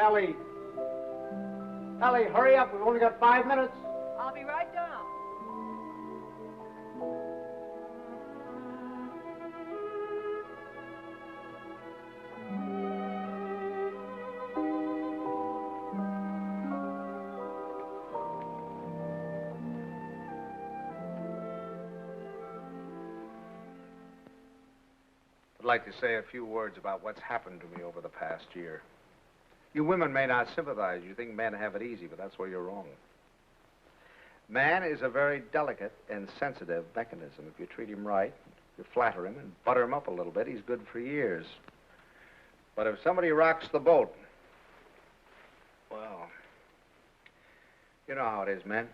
Ellie. Ellie, hurry up. We've only got 5 minutes. I'll be right down. I'd like to say a few words about what's happened to me over the past year. You women may not sympathize. You think men have it easy, but that's where you're wrong. Man is a very delicate and sensitive mechanism. If you treat him right, you flatter him and butter him up a little bit, he's good for years. But if somebody rocks the boat, well, you know how it is, men.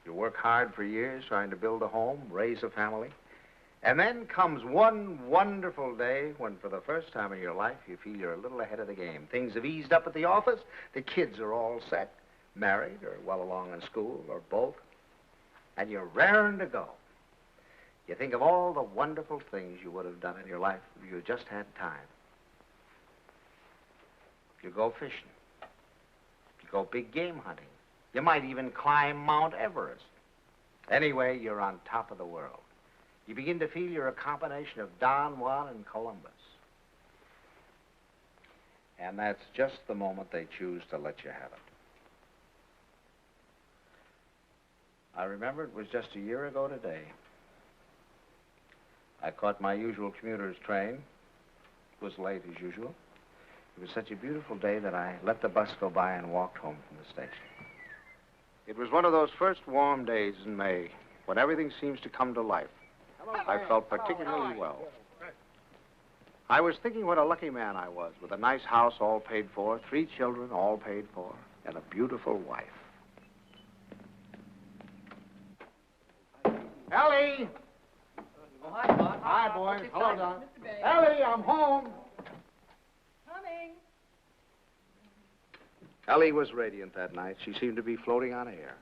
You work hard for years trying to build a home, raise a family. And then comes one wonderful day when, for the first time in your life, you feel you're a little ahead of the game. Things have eased up at the office. The kids are all set, married or well along in school or both. And you're raring to go. You think of all the wonderful things you would have done in your life if you just had time. You go fishing. You go big game hunting. You might even climb Mount Everest. Anyway, you're on top of the world. You begin to feel you're a combination of Don Juan and Columbus. And that's just the moment they choose to let you have it. I remember it was just a year ago today. I caught my usual commuter's train. It was late as usual. It was such a beautiful day that I let the bus go by and walked home from the station. It was one of those first warm days in May when everything seems to come to life. I felt particularly well. I was thinking what a lucky man I was, with a nice house all paid for, 3 children all paid for, and a beautiful wife. Ellie! Oh, hi, Bob. Hi, boys. Hello, Don. Ellie, I'm home. Coming. Ellie was radiant that night. She seemed to be floating on air.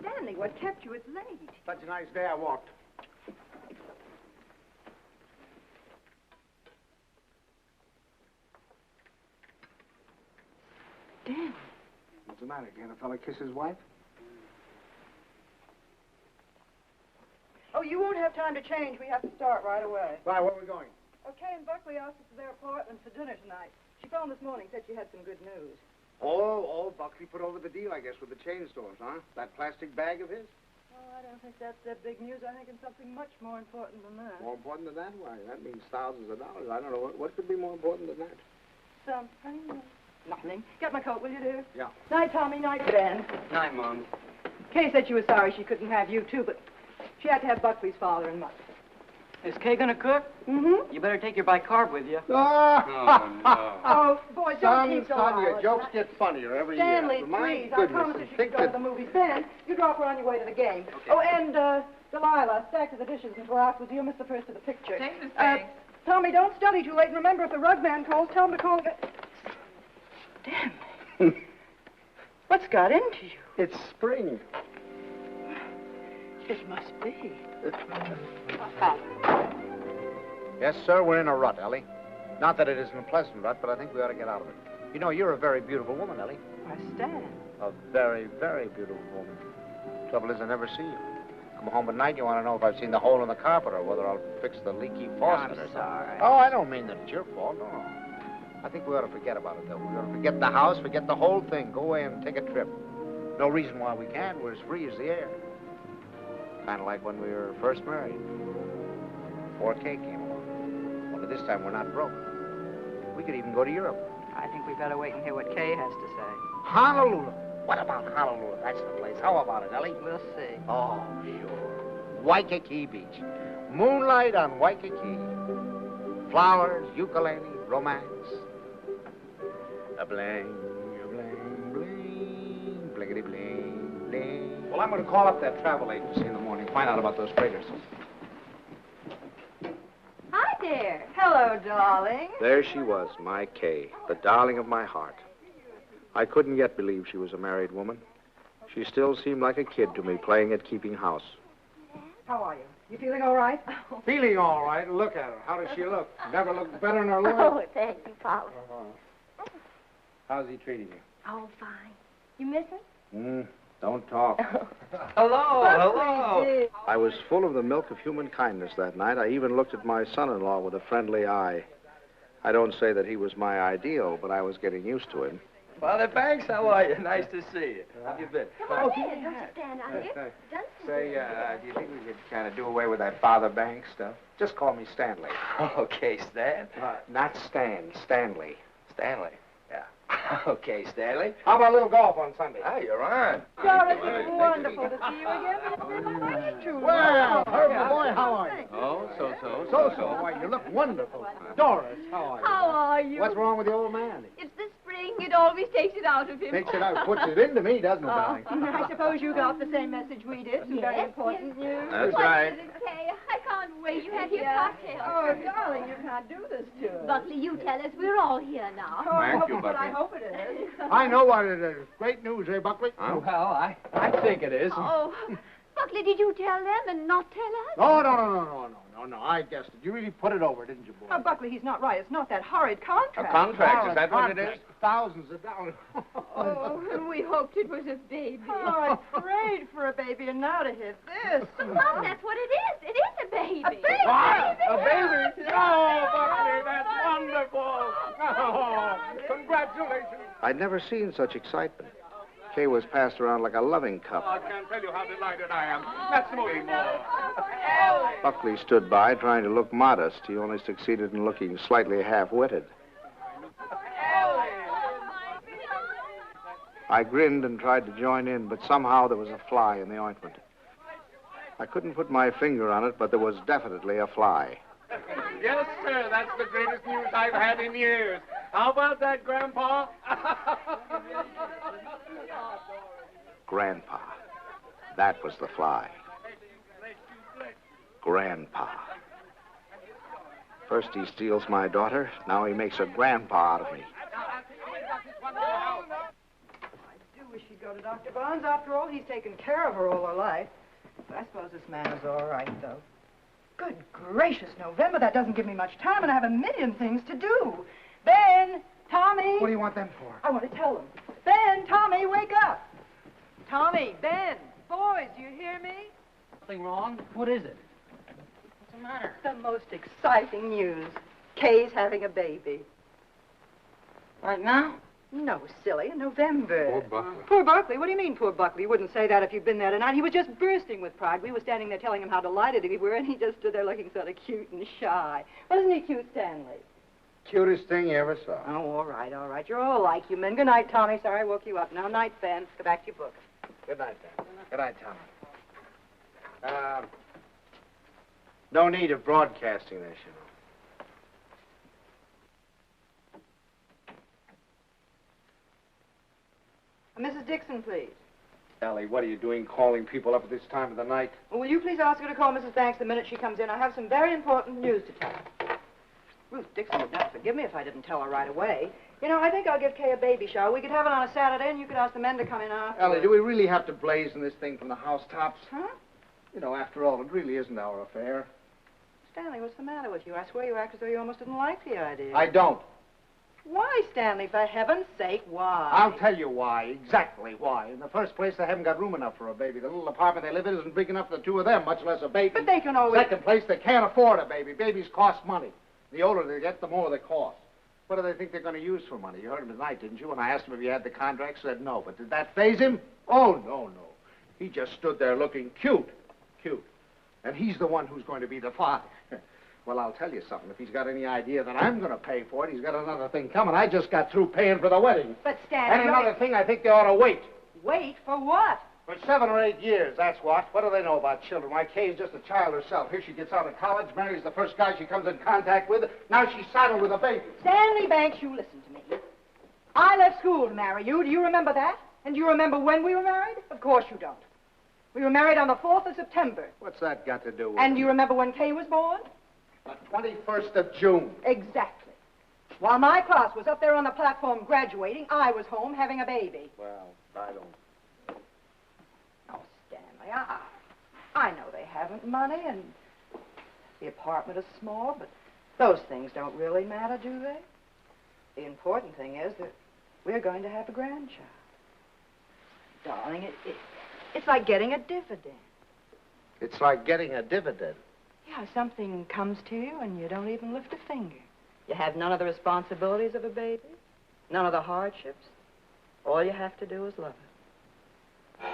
Stanley, what kept you? It's late. Such a nice day I walked. Dan. What's the matter? Can't a fella kiss his wife? Oh, you won't have time to change. We have to start right away. Why, where are we going? Okay, and Buckley asked us to their apartment for dinner tonight. She phoned this morning, said she had some good news. Oh, Buckley put over the deal, I guess, with the chain stores, huh? That plastic bag of his? Oh, I don't think that's that big news. I think it's something much more important than that. More important than that? Why, that means thousands of dollars. I don't know. What could be more important than that? Something. Nothing. Get my coat, will you, dear? Yeah. Night, Tommy. Night, Ben. Night, Mom. Kay said she was sorry she couldn't have you, too, but she had to have Buckley's father and mother. Is Kay gonna cook? Mm-hmm. You better take your bicarb with you. Oh, no. Oh, boy, don't keep so son, your loud. jokes get funnier every Stanley, year. My please, I goodness, promise you think should go to the movies. Ben, you drop her on your way to the game. Okay. Oh, and, Delilah, stack of the dishes until afterwards. You'll miss the first of the picture. Thanks, Miss Banks. Tommy, don't study too late. And remember, if the rug man calls, tell him to call again. Damn. What's got into you? It's spring. It must be. Yes, sir, we're in a rut, Ellie. Not that it isn't a pleasant rut, but I think we ought to get out of it. You know, you're a very beautiful woman, Ellie. Why, Stan. A very, very beautiful woman. Trouble is, I never see you. Come home at night, you want to know if I've seen the hole in the carpet or whether I'll fix the leaky faucet or something. Sorry. Oh, I don't mean that it's your fault, no. I think we ought to forget about it, though. We ought to forget the house, forget the whole thing. Go away and take a trip. No reason why we can't. We're as free as the air. Kind of like when we were first married. Before Kay came along. Only this time we're not broke. We could even go to Europe. I think we better wait and hear what Kay has to say. Honolulu. What about Honolulu? That's the place. How about it, Ellie? We'll see. Oh, sure. Waikiki Beach. Moonlight on Waikiki. Flowers, ukulele, romance. A bling, bling, blinkety bling, bling. Well, I'm going to call up that travel agency in the morning, find out about those freighters. Hi there. Hello, darling. There she was, my Kay, the darling of my heart. I couldn't yet believe she was a married woman. She still seemed like a kid to me, playing at keeping house. How are you? You feeling all right? Feeling all right. Look at her. How does she look? Never looked better in her life. Oh, thank you, Papa. How's he treating you? Oh, fine. You miss him? Don't talk. Hello. I was full of the milk of human kindness that night. I even looked at my son-in-law with a friendly eye. I don't say that he was my ideal, but I was getting used to him. Father Banks, how are you? Nice to see you. How have you been? Come on in. Don't you stand out here. Dunstan. Say, do you think we could kind of do away with that Father Banks stuff? Just call me Stanley. Okay, Stan. Not Stan, Stanley. Stanley. Yeah. Okay, Stanley. How about a little golf on Sunday? Ah, you're on. Doris, it's wonderful to see you again. How are you two? Well, Herbert, boy, how are you? Oh, so. Why, you look wonderful. Doris, how are you? How are you? What's wrong with the old man? It's the spring. It always takes it out of him. Takes it out, puts it into me, doesn't it, darling? I suppose you got the same message we did. Some very important news. That's What right. is it, Kay? I can't wait. You have your cocktail. Oh, darling, you can't do this to us. Buckley, you tell us. We're all here now. Oh, Thank you, but I Buckley. hope it is. I know what it is. Great news, eh, Buckley? Well, I think it is. Oh, Buckley, did you tell them and not tell us? No, I guessed it. You really put it over, didn't you, boy? Oh, Buckley, he's not right. It's not that horrid contract. A contract, is that what it is? Thousands of dollars. Oh, and we hoped it was a baby. Oh, I prayed for a baby, and now to hear this. Oh, that's what it is. It is a baby. A baby? What? A baby? Oh, Buckley, that's wonderful. Oh, congratulations. I'd never seen such excitement. Kay was passed around like a loving cup. I can't tell you how delighted I am. That's me more. Buckley stood by trying to look modest. He only succeeded in looking slightly half-witted. I grinned and tried to join in, but somehow there was a fly in the ointment. I couldn't put my finger on it, but there was definitely a fly. Yes, sir, that's the greatest news I've had in years. How about that, Grandpa? Grandpa. That was the fly. Grandpa. First he steals my daughter, now he makes a grandpa out of me. I do wish he'd go to Dr. Barnes. After all, he's taken care of her all her life. But I suppose this man is all right, though. Good gracious, November, that doesn't give me much time, and I have a million things to do. Ben, Tommy. What do you want them for? I want to tell them. Ben, Tommy, wake up. Tommy, Ben, boys, do you hear me? Something wrong? What is it? What's the matter? The most exciting news. Kay's having a baby. Right now? No, silly, in November. Poor Buckley. Poor Buckley? What do you mean, poor Buckley? You wouldn't say that if you'd been there tonight. He was just bursting with pride. We were standing there telling him how delighted we were, and he just stood there looking sort of cute and shy. Wasn't he cute, Stanley? Cutest thing you ever saw. Oh, all right, all right. You're all like you men. Good night, Tommy. Sorry I woke you up. Now, night, Ben. Go back to your book. Good night, Dan. Good night, Tommy. No need of broadcasting this, you know. Mrs. Dixon, please. Ellie, what are you doing calling people up at this time of the night? Well, will you please ask her to call Mrs. Banks the minute she comes in? I have some very important news to tell her. Ruth Dixon would never forgive me if I didn't tell her right away. You know, I think I'll give Kay a baby shower. We could have it on a Saturday, and you could ask the men to come in after. Ellie, do we really have to blazon this thing from the housetops? Huh? You know, after all, it really isn't our affair. Stanley, what's the matter with you? I swear you act as though you almost didn't like the idea. I don't. Why, Stanley? For heaven's sake, why? I'll tell you why, exactly why. In the first place, they haven't got room enough for a baby. The little apartment they live in isn't big enough for the two of them, much less a baby. But they can always... Second place, they can't afford a baby. Babies cost money. The older they get, the more they cost. What do they think they're going to use for money? You heard him tonight, didn't you? When I asked him if he had the contract, said no. But did that faze him? Oh, no. He just stood there looking cute. And he's the one who's going to be the father. Well, I'll tell you something. If he's got any idea that I'm going to pay for it, he's got another thing coming. I just got through paying for the wedding. But, Stanley... And another thing, I think they ought to wait. Wait for what? For 7 or 8 years, that's what. What do they know about children? Why, Kay's just a child herself. Here she gets out of college, marries the first guy she comes in contact with. Now she's saddled with a baby. Stanley Banks, you listen to me. I left school to marry you. Do you remember that? And do you remember when we were married? Of course you don't. We were married on the 4th of September. What's that got to do with And it? do you remember when Kay was born? The 21st of June. Exactly. While my class was up there on the platform graduating, I was home having a baby. Well, I don't... Oh, Stanley, I know they haven't money, and the apartment is small, but those things don't really matter, do they? The important thing is that we're going to have a grandchild. Darling, it's like getting a dividend. It's like getting a dividend. Yeah, something comes to you and you don't even lift a finger. You have none of the responsibilities of a baby, none of the hardships. All you have to do is love it.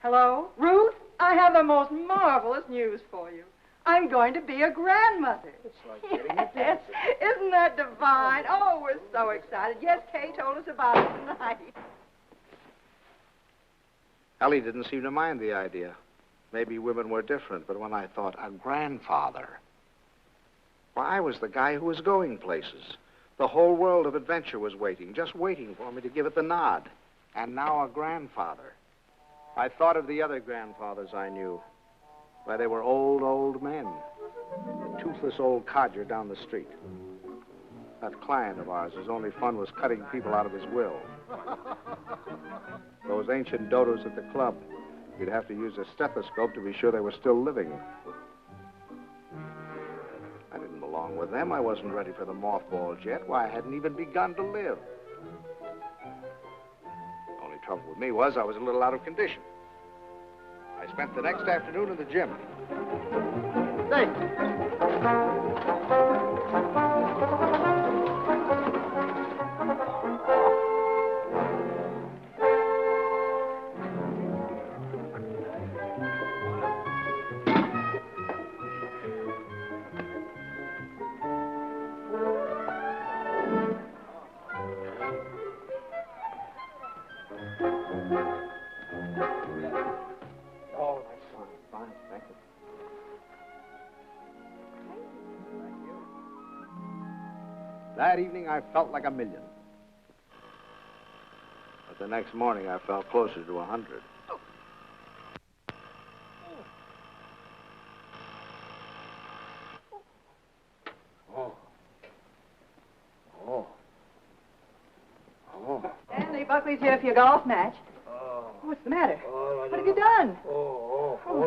Hello? Ruth, I have the most marvelous news for you. I'm going to be a grandmother. It's like getting a dividend. Isn't that divine? Oh, we're so excited. Yes, Kay told us about it tonight. Ellie didn't seem to mind the idea. Maybe women were different, but when I thought a grandfather, well, I was the guy who was going places. The whole world of adventure was waiting, just waiting for me to give it the nod. And now a grandfather. I thought of the other grandfathers I knew. Why, they were old men. A toothless old codger down the street. That client of ours, whose only fun was cutting people out of his will. Those ancient dodos at the club. You'd have to use a stethoscope to be sure they were still living. I didn't belong with them. I wasn't ready for the mothballs yet. Why, I hadn't even begun to live. The only trouble with me was I was a little out of condition. I spent the next afternoon in the gym. Hey. That evening, I felt like $1 million. But the next morning, I felt closer to 100. Stanley, Buckley's here for your golf match. What's the matter? What have you done?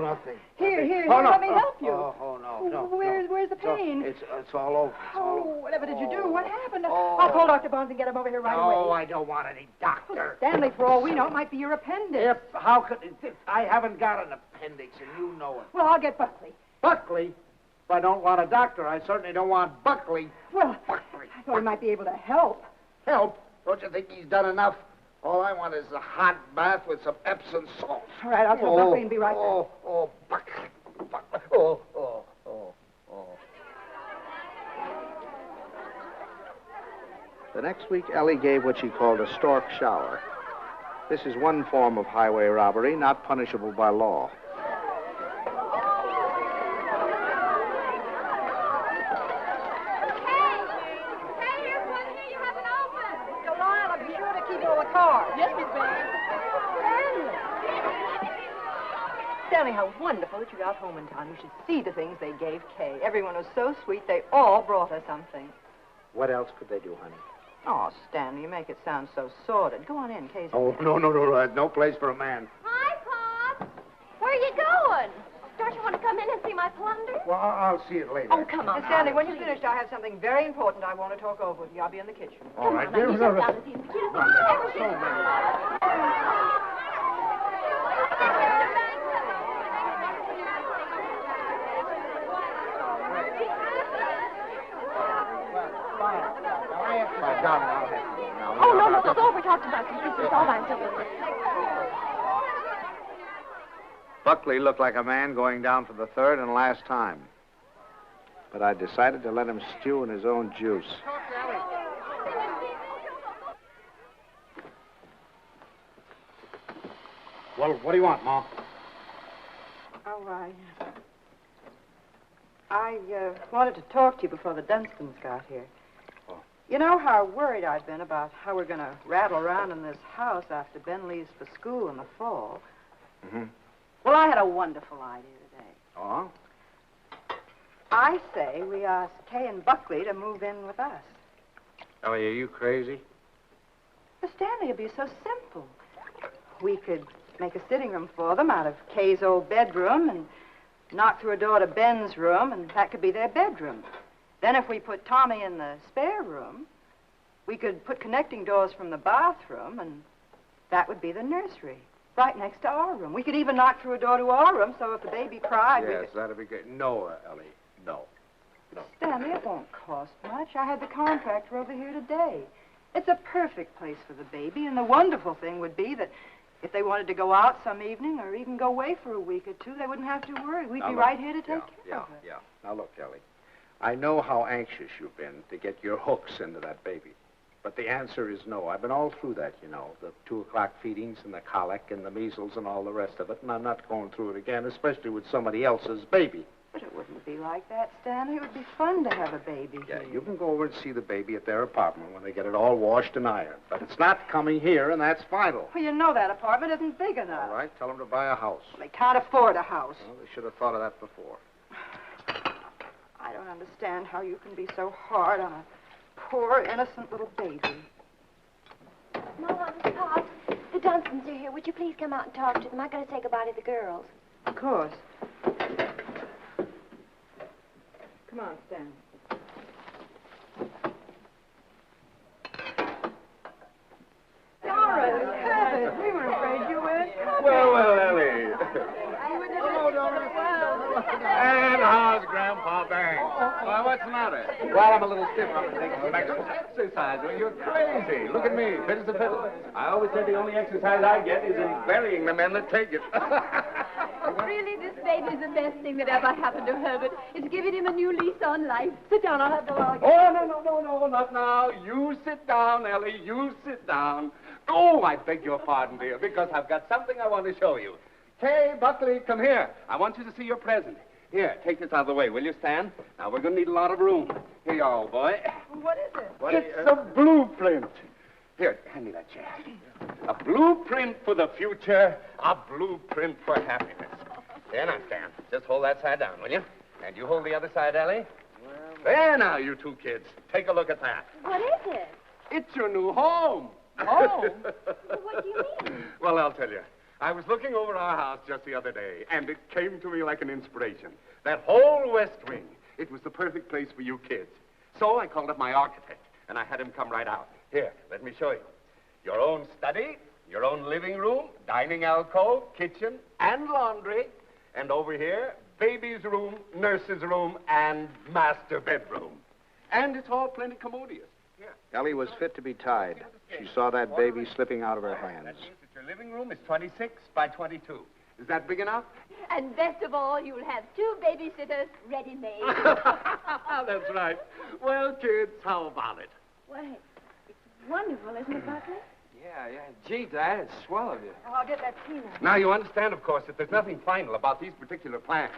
Nothing. Here, Oh, no. let me help you. No. Where's the pain? It's all over. Whatever did you do? What happened? I'll call Dr. Bones and get him over here right away. No, I don't want any doctor. Stanley, for all we know, it might be your appendix. How could... I haven't got an appendix, and you know it. Well, I'll get Buckley. Buckley? If I don't want a doctor, I certainly don't want Buckley. Well, Buckley. I thought he might be able to help. Help? Don't you think he's done enough? All I want is a hot bath with some Epsom salt. All right, I'll tell Buckley and be right back. Buckley. The next week, Ellie gave what she called a stork shower. This is one form of highway robbery not punishable by law. Delilah, be sure to keep all the cars. Yes, Miss Banks. Stanley, how wonderful that you got home in time. You should see the things they gave Kay. Everyone was so sweet, they all brought her something. What else could they do, honey? Oh, Stanley, you make it sound so sordid. Go on in, Kay's. Oh, no. No place for a man. Hi, Pop. Where are you going? Don't you want to come in and see my plunder? Well, I'll see it later. Oh, come on. Stanley, when you're finished, I have something very important I want to talk over with you. I'll be in the kitchen. All right. Come on, you sit down and see the cutest thing you've ever seen. Oh, no, it's all we talked about. It's all I'm telling you. Buckley looked like a man going down for the third and last time. But I decided to let him stew in his own juice. Well, what do you want, Ma? Oh, I wanted to talk to you before the Dunstans got here. Oh. You know how worried I've been about how we're going to rattle around in this house after Ben leaves for school in the fall. Mm-hmm. Well, I had a wonderful idea today. Oh? I say we ask Kay and Buckley to move in with us. Ellie, are you crazy? But Stanley, it'd be so simple. We could make a sitting room for them out of Kay's old bedroom and knock through a door to Ben's room, and that could be their bedroom. Then if we put Tommy in the spare room, we could put connecting doors from the bathroom, and that would be the nursery, right next to our room. We could even knock through a door to our room, so if the baby cried, we Yes, could... that'd be good. No, Ellie, no. Stanley, it won't cost much. I had the contractor over here today. It's a perfect place for the baby, and the wonderful thing would be that if they wanted to go out some evening or even go away for a week or two, they wouldn't have to worry. We'd be right here to take care of it. Yeah. Now, look, Ellie, I know how anxious you've been to get your hooks into that baby. But the answer is no. I've been all through that, you know, the 2 o'clock feedings and the colic and the measles and all the rest of it, and I'm not going through it again, especially with somebody else's baby. But it wouldn't be like that, Stanley. It would be fun to have a baby Yeah, here. you can go over and see the baby at their apartment when they get it all washed and ironed. But it's not coming here, and that's final. Well, you know that apartment isn't big enough. All right, tell them to buy a house. They can't afford a house. Well, they should have thought of that before. I don't understand how you can be so hard on a poor, innocent little baby. Mom, Pop, the Dunstans are here. Would you please come out and talk to them? I gotta say goodbye to the girls. Of course. Come on, Stan. Doris, Herbert, we were afraid you weren't coming. Well, Ellie. Hello, Doris. And how's Grandpa Banks? Why, what's the matter? Well, I'm a little stiff. I'm taking some exercise. Well, you're crazy. Look at me, fit as a fiddle. I always said the only exercise I get is in burying the men that take it. Really, this baby is the best thing that ever happened to Herbert. It's giving him a new lease on life. Sit down, I'll have the log. Oh, no, not now. You sit down, Ellie. You sit down. Oh, I beg your pardon, dear, because I've got something I want to show you. Hey, Buckley, come here. I want you to see your present. Here, take this out of the way, will you, Stan? Now, we're going to need a lot of room. Here you are, old boy. What is it? It's a blueprint. Here, hand me that chair. A blueprint for the future, a blueprint for happiness. There now, Stan. Just hold that side down, will you? And you hold the other side, Ellie. There now, you two kids. Take a look at that. What is it? It's your new home. Home? What do you mean? Well, I'll tell you. I was looking over our house just the other day, and it came to me like an inspiration. That whole west wing, it was the perfect place for you kids. So I called up my architect, and I had him come right out. Here, let me show you. Your own study, your own living room, dining alcove, kitchen, and laundry. And over here, baby's room, nurse's room, and master bedroom. And it's all plenty commodious. Here. Ellie was fit to be tied. She saw that baby slipping out of her hands. That means that your living room is 26 by 22. Is that big enough? And best of all, you'll have 2 babysitters ready-made. That's right. Well, kids, how about it? Why, it's wonderful, isn't it, Buckley? Yeah. Gee, Dad, it's swell of you. Oh, I'll get that tea now. Now, you understand, of course, that there's nothing final about these particular plans.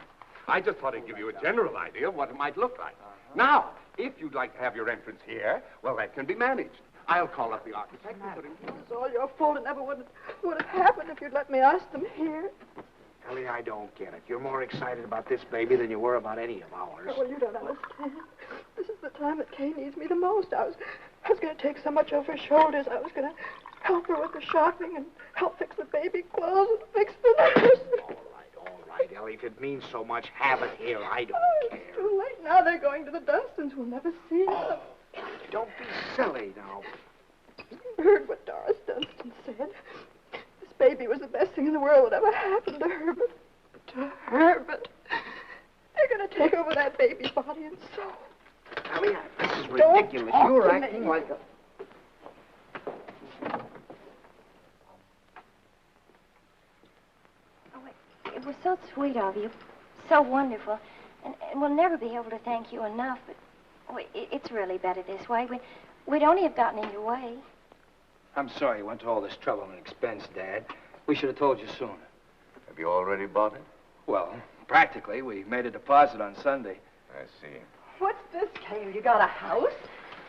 I just thought I'd give you a general idea of what it might look like. Now, if you'd like to have your entrance here, well, that can be managed. I'll call up the architect and put him here. It's all your fault. It never would have happened if you'd let me ask them here. Ellie, I don't get it. You're more excited about this baby than you were about any of ours. Well, you don't understand. This is the time that Kay needs me the most. I was going to take so much off her shoulders. I was going to help her with the shopping and help fix the baby clothes and fix the nurse. All right, Ellie. If it means so much, have it here. I don't care. It's too late now. They're going to the Dunstans. We'll never see them. Don't be silly now. You heard what Doris Dunstan said. This baby was the best thing in the world that ever happened to Herbert. To Herbert. They're going to take over that baby's body and soul. Ellie, this is Don't ridiculous. talk You're to acting me. like a... It was so sweet of you, so wonderful, and we'll never be able to thank you enough, but it's really better this way. We'd only have gotten in your way. I'm sorry you went to all this trouble and expense, Dad. We should have told you sooner. Have you already bought it? Well, practically. We made a deposit on Sunday. I see. What's this, Kay? You got a house?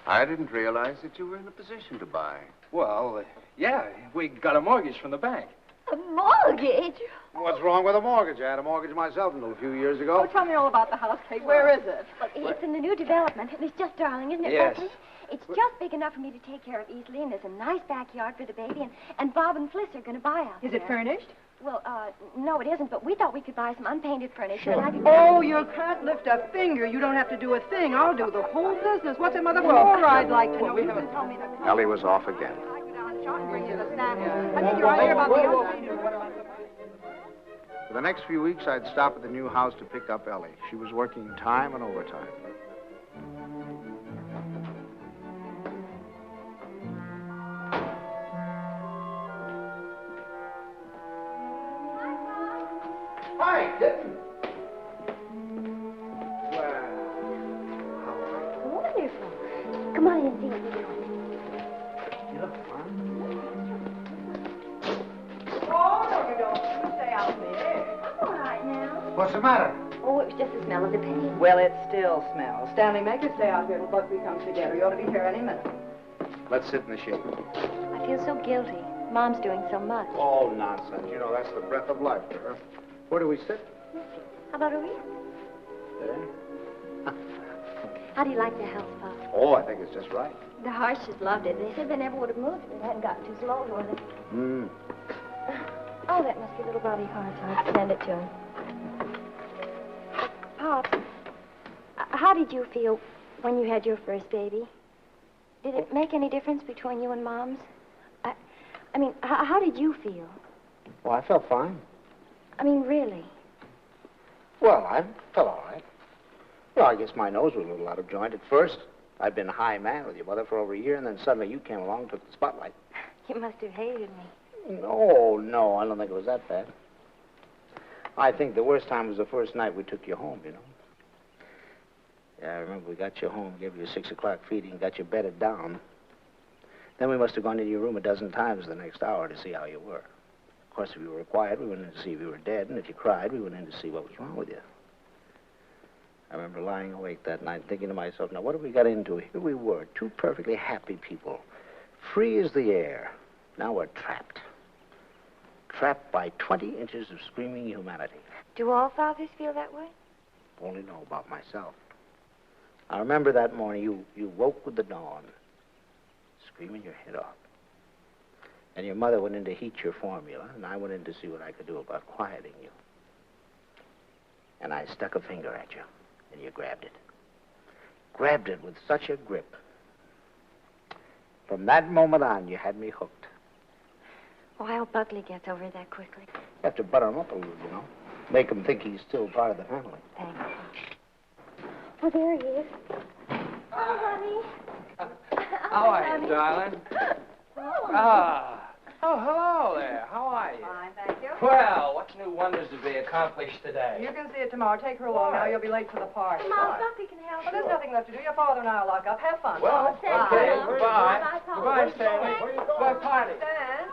I didn't realize that you were in a position to buy. Well, yeah, we got a mortgage from the bank. A mortgage? What's wrong with a mortgage? I had a mortgage myself until a few years Oh, ago. tell me all about the house, Kay. Where is it? Well, it's in the new development, and it's just darling, isn't it, Yes. Buckley? It's just big enough for me to take care of easily, and there's a nice backyard for the baby, and Bob and Fliss are going to buy out Is there. it furnished? Well, no, it isn't, but we thought we could buy some unpainted furniture. And I could... Oh, you can't lift a finger. You don't have to do a thing. I'll do the whole business. What's it, Mother? More I'd like to know. You just told me to... Ellie was off again. Bring you the Stanley. I think you're right here about the... For the next few weeks, I'd stop at the new house to pick up Ellie. She was working time and overtime. Hi, kitten. Wonderful. Come on in and see what we're doing. You look fine. Oh, no, you don't. You stay out in the air. I'm all right now. What's the matter? Oh, it was just the smell of the paint. Well, it still smells. Stanley, make her stay out here till Buckley comes together. You ought to be here any minute. Let's sit in the shade. I feel so guilty. Mom's doing so much. Oh, nonsense. You know, that's the breath of life for her. Where do we sit? How about over here? There. How do you like the house, Pop? Oh, I think it's just right. The Harshes loved it. They said they never would have moved if it hadn't gotten too small for them. Hmm. Oh, that must be little Bobby Hart. I'll send it to him. Pop, how did you feel when you had your first baby? Did it make any difference between you and Mom's? I mean, how did you feel? Well, I felt fine. I mean, really? Well, I felt all right. Well, I guess my nose was a little out of joint at first. I'd been high man with your mother for over a year, and then suddenly you came along and took the spotlight. You must have hated me. No, I don't think it was that bad. I think the worst time was the first night we took you home, you know. Yeah, I remember we got you home, gave you a 6 o'clock feeding, got you bedded down. Then we must have gone into your room a dozen times the next hour to see how you were. Of course, if you were quiet, we went in to see if you were dead, and if you cried, we went in to see what was wrong with you. I remember lying awake that night thinking to myself, now, what have we got into? Here we were, two perfectly happy people, free as the air. Now we're trapped. Trapped by 20 inches of screaming humanity. Do all fathers feel that way? Only know about myself. I remember that morning you woke with the dawn, screaming your head off. And your mother went in to heat your formula, and I went in to see what I could do about quieting you. And I stuck a finger at you, and you grabbed it. Grabbed it with such a grip. From that moment on, you had me hooked. Oh, I hope Buckley gets over that quickly. You have to butter him up a little, you know. Make him think he's still part of the family. Thanks. Oh, there he is. Oh, honey. How are you, darling? Oh, hello there. How are you? Fine, thank you. Well, what's new wonders to be accomplished today? You can see it tomorrow. Take her along now. You'll be late for the party. Mom, Buckley can help Well, there's nothing left to do. Your father and I will lock up. Have fun. Well, Thank okay. you. Goodbye. Bye, Pop. Goodbye, Stanley. Goodbye, party. Stan,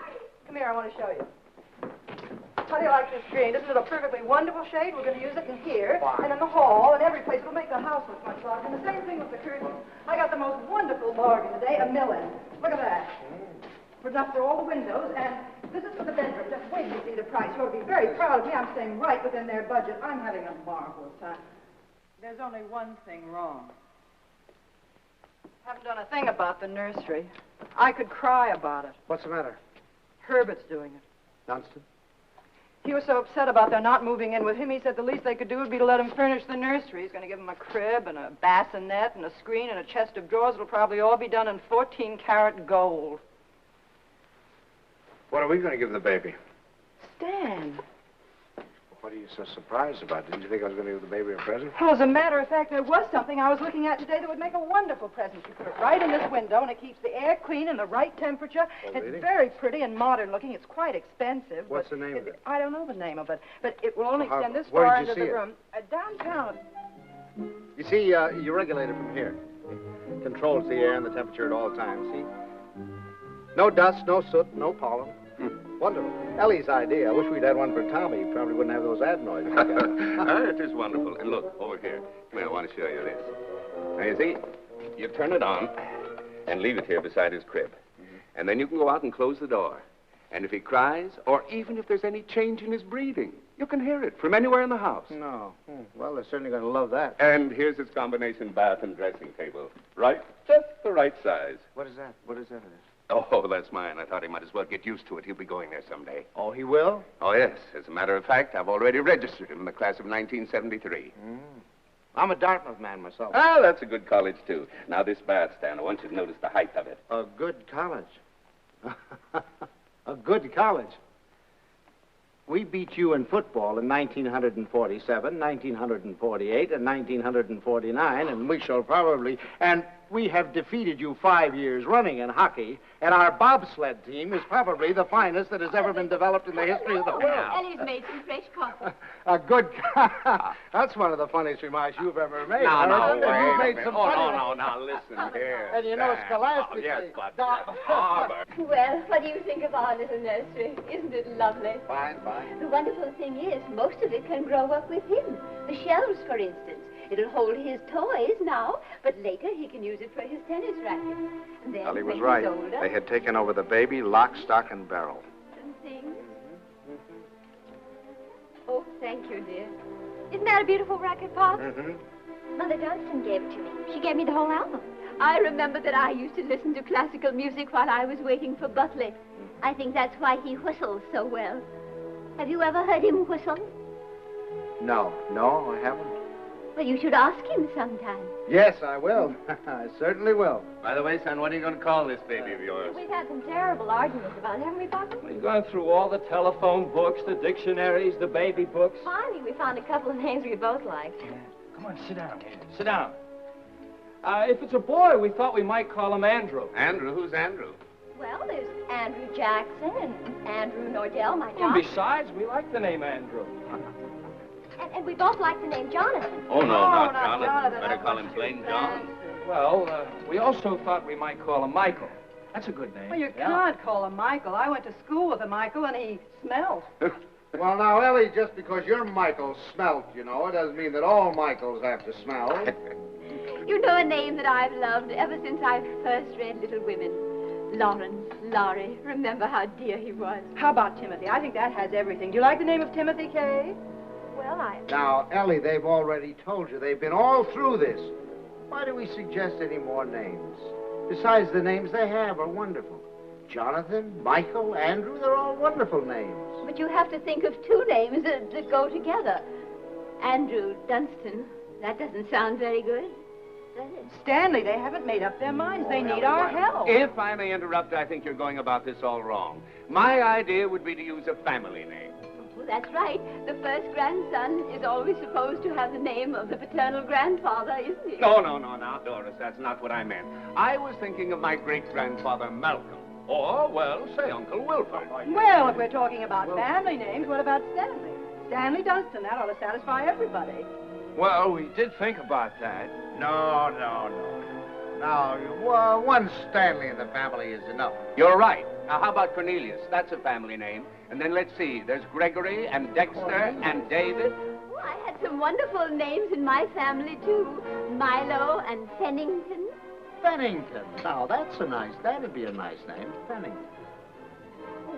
come here. I want to show you. How do you like this green? Isn't it a perfectly wonderful shade? We're going to use it in here, and in the hall, and every place. It'll make the house look much larger. And the same thing with the curtains. I got the most wonderful bargain today, a million. Look at that. For enough for all the windows, and this is for the bedroom. Just wait till you see the price. You ought to be very proud of me. I'm staying right within their budget. I'm having a marvelous time. There's only one thing wrong. Haven't done a thing about the nursery. I could cry about it. What's the matter? Herbert's doing it. Dunstan? He was so upset about their not moving in with him, he said the least they could do would be to let him furnish the nursery. He's going to give him a crib and a bassinet and a screen and a chest of drawers. It'll probably all be done in 14-karat gold. What are we going to give the baby? Stan. What are you so surprised about? Didn't you think I was going to give the baby a present? Well, as a matter of fact, there was something I was looking at today that would make a wonderful present. You put it right in this window, and it keeps the air clean and the right temperature. Oh, really? It's very pretty and modern looking. It's quite expensive. What's the name of it? I don't know the name of it, but it will only Well, extend this where far did you into the see it? room. Downtown. You see, you regulate it from here. Controls the air and the temperature at all times, see? No dust, no soot, no pollen. Wonderful. Ellie's idea. I wish we'd had one for Tommy. He probably wouldn't have those adenoids. It is wonderful. And look, over here. Come here, I want to show you this. Now, you see, you turn it on and leave it here beside his crib. And then you can go out and close the door. And if he cries, or even if there's any change in his breathing, You can hear it from anywhere in the house. No. Well, they're certainly going to love that. And here's its combination bath and dressing table. Right? Just the right size. What is that? What is that? Oh, that's mine. I thought he might as well get used to it. He'll be going there someday. Oh, he will? Oh, yes. As a matter of fact, I've already registered him in the class of 1973. I'm a Dartmouth man myself. Ah, that's a good college, too. Now, this bath stand, I want you to notice the height of it. A good college. A good college. We beat you in football in 1947, 1948, and 1949, and we shall probably... And we have defeated you 5 years running in hockey, and our bobsled team is probably the finest that has ever been developed in the history of the world. Ellie's made some fresh coffee. A good... That's one of the funniest remarks you've ever made. No, You've made some funny no, now, listen here. And you know, scholastically... Oh, yes, but Herbert. Well, what do you think of our little nursery? Isn't it lovely? Fine. The wonderful thing is, most of it can grow up with him. The shelves, for instance. It'll hold his toys now, but later he can use it for his tennis racket. And then, Ellie was when right. he's older, They had taken over the baby, lock, stock, and barrel. and things. Oh, thank you, dear. Isn't that a beautiful racket, Pop? Mother Dunstan gave it to me. She gave me the whole album. I remember that I used to listen to classical music while I was waiting for Buckley. I think that's why he whistles so well. Have you ever heard him whistle? No, I haven't. Well, you should ask him sometime. Yes, I will. I certainly will. By the way, son, what are you going to call this baby of yours? We've had some terrible arguments about it, haven't we, Papa? We've gone through all the telephone books, the dictionaries, the baby books. Finally, we found a couple of names we both liked. Come on, sit down, Hayden. Sit down. If it's a boy, we thought we might call him Andrew. Andrew? Who's Andrew? Well, there's Andrew Jackson and Andrew Nordell, my And John. besides, we like the name Andrew. And we both like the name Jonathan. Oh, no, not not Jonathan. Better call him plain John. Well, we also thought we might call him Michael. That's a good name. Well, you can't call him Michael. I went to school with a Michael, and he smelled. Well, now, Ellie, just because your Michael smelt, you know, it doesn't mean that all Michaels have to smell. You know a name that I've loved ever since I first read Little Women. Lawrence, Laurie. Remember how dear he was. How about Timothy? I think that has everything. Do you like the name of Timothy, Kay? Well, Now, Ellie, they've already told you. They've been all through this. Why do we suggest any more names? Besides, the names they have are wonderful. Jonathan, Michael, Andrew, they're all wonderful names. But you have to think of two names that go together. Andrew Dunstan. That doesn't sound very good, does it? Stanley, they haven't made up their minds. They need our help. If I may interrupt, I think you're going about this all wrong. My idea would be to use a family name. Well, that's right. The first grandson is always supposed to have the name of the paternal grandfather, isn't he? No, now, Doris, that's not what I meant. I was thinking of my great-grandfather Malcolm. Or, well, say Uncle Wilford. Well, if we're talking about family names, what about Stanley? Stanley Dunstan. That ought to satisfy everybody. Well, we did think about that. No. Now, one Stanley in the family is enough. You're right. Now, how about Cornelius? That's a family name. And then let's see. There's Gregory and Dexter and David. Oh, I had some wonderful names in my family, too. Milo and Pennington. Pennington. Now, that'd be a nice name, Pennington.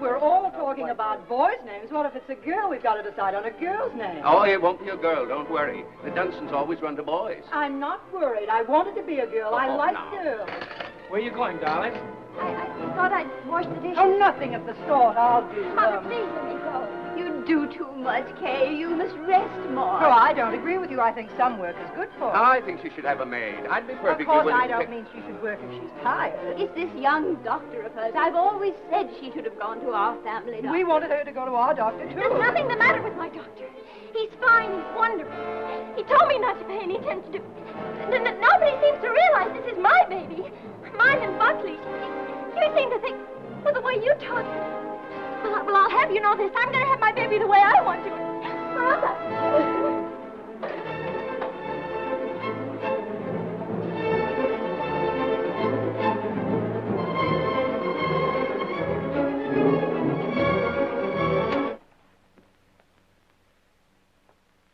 We're all talking about boys' names. What if it's a girl? We've got to decide on a girl's name. Oh, it won't be a girl. Don't worry. The Dunstans always run to boys. I'm not worried. I wanted to be a girl. I like girls. Where you going, darling? I thought I'd wash the dishes. Oh, nothing of the sort. I'll do Mother, them. please let me go. You do too much, Kay. You must rest more. Oh, I don't agree with you. I think some work is good for her. I think she should have a maid. I'd be Of perfectly course, willing I to don't take- mean she should work if she's tired. It's this young doctor of hers. I've always said she should have gone to our family doctor. We wanted her to go to our doctor, too. There's nothing the matter with my doctor. He's fine. He's wonderful. He told me not to pay any attention to... Nobody seems to realize this is my baby. Mine and Buckley. You seem to think, well, the way you talk... Well, I'll have you know this. I'm going to have my baby the way I want to. Forever.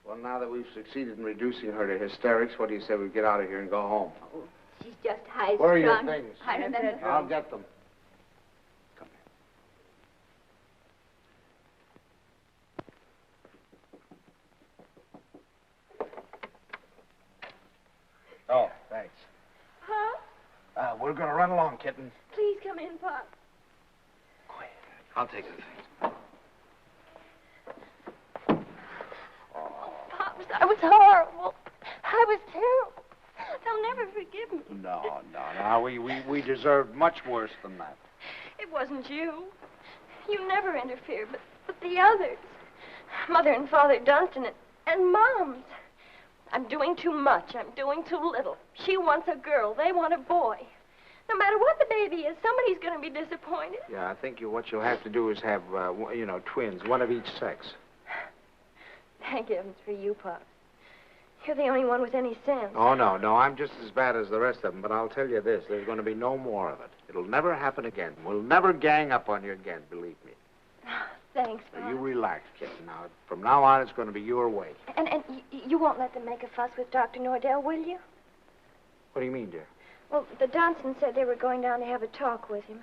Well, now that we've succeeded in reducing her to hysterics, what do you say we get out of here and go home? Oh, she's just high-strung. Where are your things? I remember. I'll get them. Oh, thanks. Huh? We're going to run along, kitten. Please come in, Pop. Quiet. I'll take the things. Pops, I was horrible. I was terrible. They'll never forgive me. No. We deserved much worse than that. It wasn't you. You never interfered, but the others. Mother and Father Dunstan and Moms. I'm doing too much. I'm doing too little. She wants a girl. They want a boy. No matter what the baby is, somebody's going to be disappointed. Yeah, I think what you'll have to do is have, twins, one of each sex. Thank heavens for you, Pop. You're the only one with any sense. Oh, no, I'm just as bad as the rest of them, but I'll tell you this, there's going to be no more of it. It'll never happen again. We'll never gang up on you again, believe me. Thanks, Pop. You relax, kitten. Now, from now on, it's going to be your way. And you won't let them make a fuss with Dr. Nordell, will you? What do you mean, dear? Well, the Dunstans said they were going down to have a talk with him.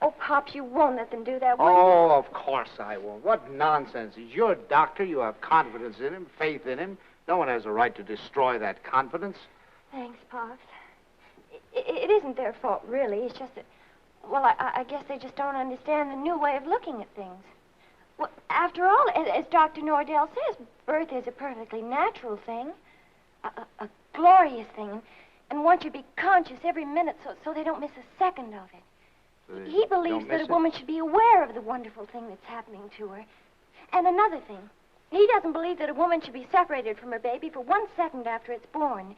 Oh, Pops, you won't let them do that, will you? Oh, of course I won't. What nonsense. He's your doctor. You have confidence in him, faith in him. No one has a right to destroy that confidence. Thanks, Pops. It isn't their fault, really. It's just that, well, I guess they just don't understand the new way of looking at things. Well, after all, as Dr. Nordell says, birth is a perfectly natural thing, a glorious thing, and one should be conscious every minute so they don't miss a second of it. He believes that a woman should be aware of the wonderful thing that's happening to her. And another thing, he doesn't believe that a woman should be separated from her baby for 1 second after it's born.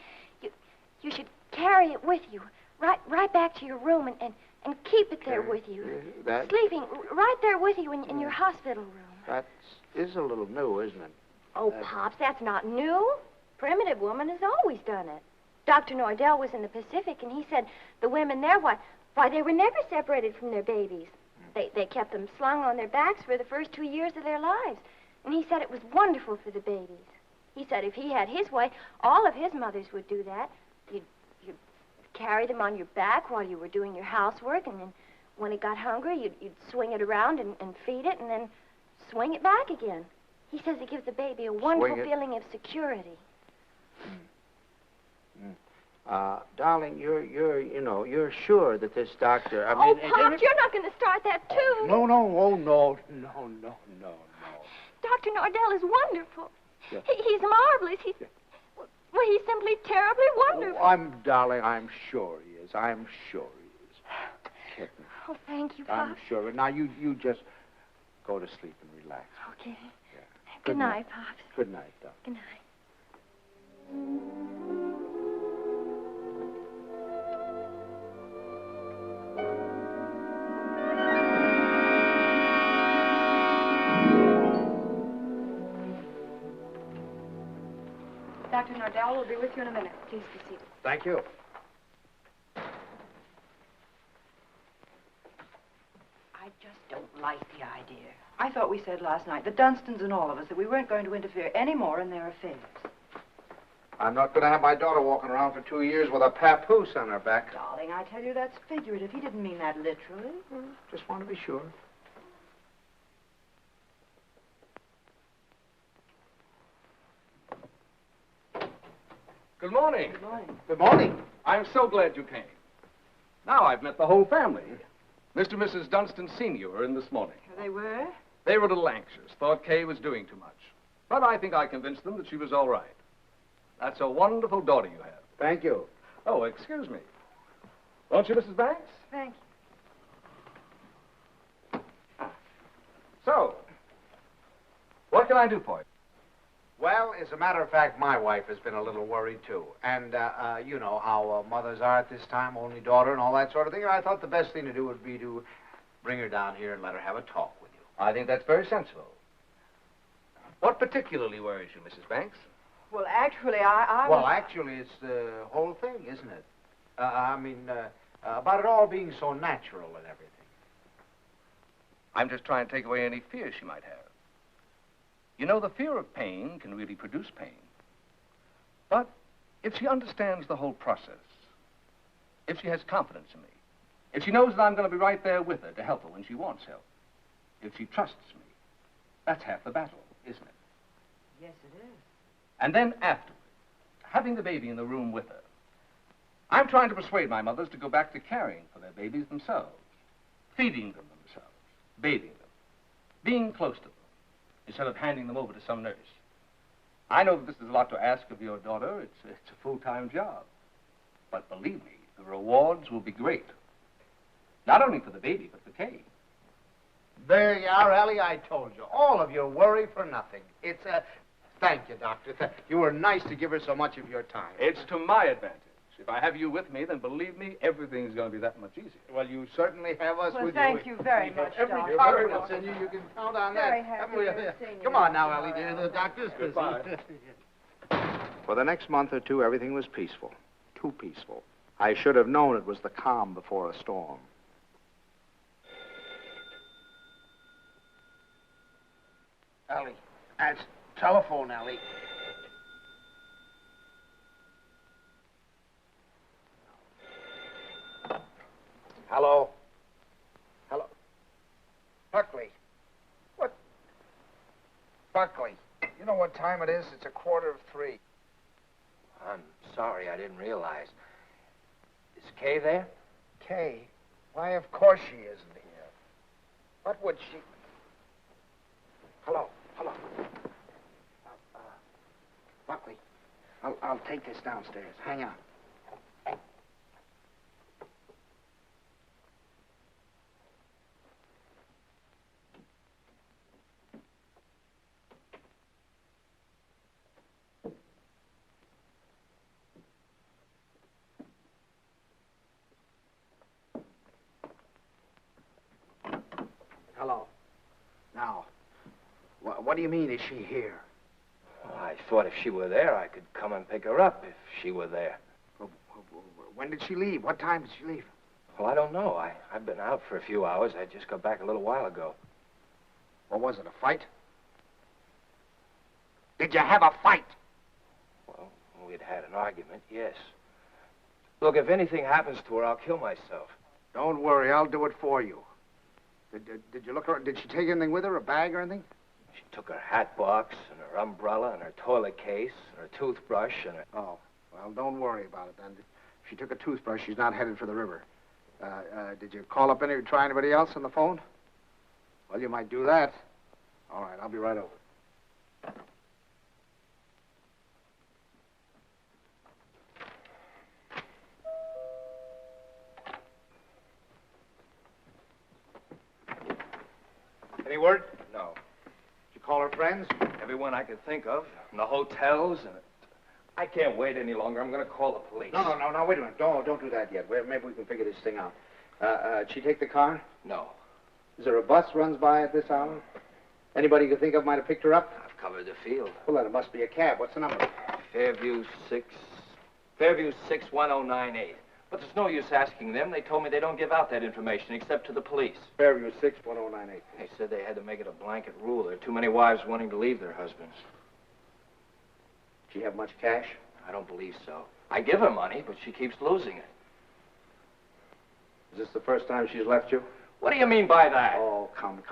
You should carry it with you, right back to your room and keep it there with you. Sleeping right there with you in your hospital room. That is a little new, isn't it? Oh, Pops, that's not new. Primitive woman has always done it. Dr. Nordell was in the Pacific, and he said the women there, why, they were never separated from their babies. They kept them slung on their backs for the first 2 years of their lives. And he said it was wonderful for the babies. He said if he had his way, all of his mothers would do that. You'd carry them on your back while you were doing your housework, and then when it got hungry, you'd swing it around and feed it, and then swing it back again. He says it gives the baby a wonderful feeling of security. Darling, you're sure that this doctor, Pops, you're not going to start that, too. No. Dr. Nordell is wonderful. Yeah. He's marvelous. He's simply terribly wonderful. Darling, I'm sure he is. I'm sure he is. Kitten. Oh, thank you, Pop. I'm sure. Now, you just go to sleep and relax. Okay. Yeah. Good night, Pops. Good night, Doc. Good night. Dr. Nordell will be with you in a minute. Please be seated. Thank you. I just don't like the idea. I thought we said last night, the Dunstans and all of us, that we weren't going to interfere any more in their affairs. I'm not going to have my daughter walking around for 2 years with a papoose on her back. Darling, I tell you, that's figurative. He didn't mean that literally. Just want to be sure. Good morning. Good morning. Good morning. I'm so glad you came. Now I've met the whole family. Mr. and Mrs. Dunstan Sr. are in this morning. They were? They were a little anxious, thought Kay was doing too much. But I think I convinced them that she was all right. That's a wonderful daughter you have. Thank you. Oh, excuse me. Won't you, Mrs. Banks? Thank you. So, what can I do for you? Well, as a matter of fact, my wife has been a little worried, too. And, you know how mothers are at this time, only daughter and all that sort of thing. And I thought the best thing to do would be to bring her down here and let her have a talk with you. I think that's very sensible. What particularly worries you, Mrs. Banks? Well, actually, I Well, actually, it's the whole thing, isn't it? About it all being so natural and everything. I'm just trying to take away any fear she might have. You know, the fear of pain can really produce pain. But if she understands the whole process, if she has confidence in me, if she knows that I'm going to be right there with her to help her when she wants help, if she trusts me, that's half the battle, isn't it? Yes, it is. And then afterward, having the baby in the room with her, I'm trying to persuade my mothers to go back to caring for their babies themselves, feeding them themselves, bathing them, being close to them, instead of handing them over to some nurse. I know that this is a lot to ask of your daughter. It's a full-time job. But believe me, the rewards will be great. Not only for the baby, but for Kay. There you are, Ellie. I told you. All of your worry for nothing. It's a... Thank you, Doctor. You were nice to give her so much of your time. It's to my advantage. If I have you with me, then believe me, everything's going to be that much easier. Well, you certainly have us with you. Thank you very much, Every Doctor. confidence in you can count on Very that. happy Haven't we? to have seen you. Come on now, Ellie, dear. The doctor's busy. Goodbye. For the next month or two, everything was peaceful. Too peaceful. I should have known it was the calm before a storm. Ellie, that's telephone, Ellie. Hello? Hello? Buckley. What? Buckley, you know what time it is? It's 2:45. I'm sorry, I didn't realize. Is Kay there? Kay? Why, of course she isn't here. What would she... Hello? Buckley, I'll take this downstairs. Hang on. Hello. Now, what do you mean, is she here? Well, I thought if she were there, I could come and pick her up if she were there. When did she leave? What time did she leave? Well, I don't know. I've been out for a few hours. I just got back a little while ago. What was it, a fight? Did you have a fight? Well, we'd had an argument, yes. Look, if anything happens to her, I'll kill myself. Don't worry, I'll do it for you. Did you look around? Did she take anything with her, a bag or anything? She took her hat box and her umbrella and her toilet case and her toothbrush and her... Oh, well, don't worry about it then. If she took a toothbrush, she's not headed for the river. Did you call up try anybody else on the phone? Well, you might do that. All right, I'll be right over. Any word? No. Did you call her friends? Everyone I could think of. And the hotels and... I can't wait any longer. I'm going to call the police. No, wait a minute. Don't do that yet. Maybe we can figure this thing out. Did she take the car? No. Is there a bus runs by at this hour? Anybody you can think of might have picked her up? I've covered the field. Well, then it must be a cab. What's the number? Fairview 61098. But there's no use asking them. They told me they don't give out that information except to the police. Fairview 61098. They said they had to make it a blanket rule. There are too many wives wanting to leave their husbands. Did she have much cash? I don't believe so. I give her money, but she keeps losing it. Is this the first time she's left you? What do you mean by that? Oh, come,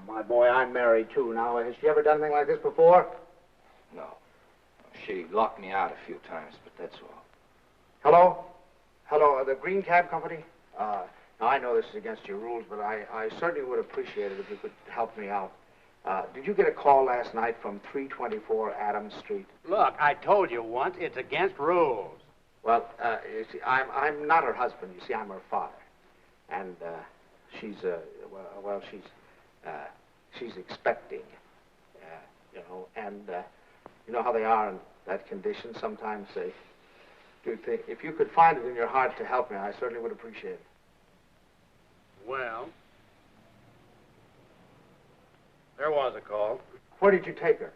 my boy. I'm married, too. Now, has she ever done anything like this before? No. She locked me out a few times, but that's all. Hello, the Green Cab Company? Now, I know this is against your rules, but I certainly would appreciate it if you could help me out. Did you get a call last night from 324 Adams Street? Look, I told you once, it's against rules. Well, you see, I'm not her husband. You see, I'm her father. And, she's expecting, and you know how they are in that condition. Sometimes they do things. If you could find it in your heart to help me, I certainly would appreciate it. Well, there was a call. Where did you take her?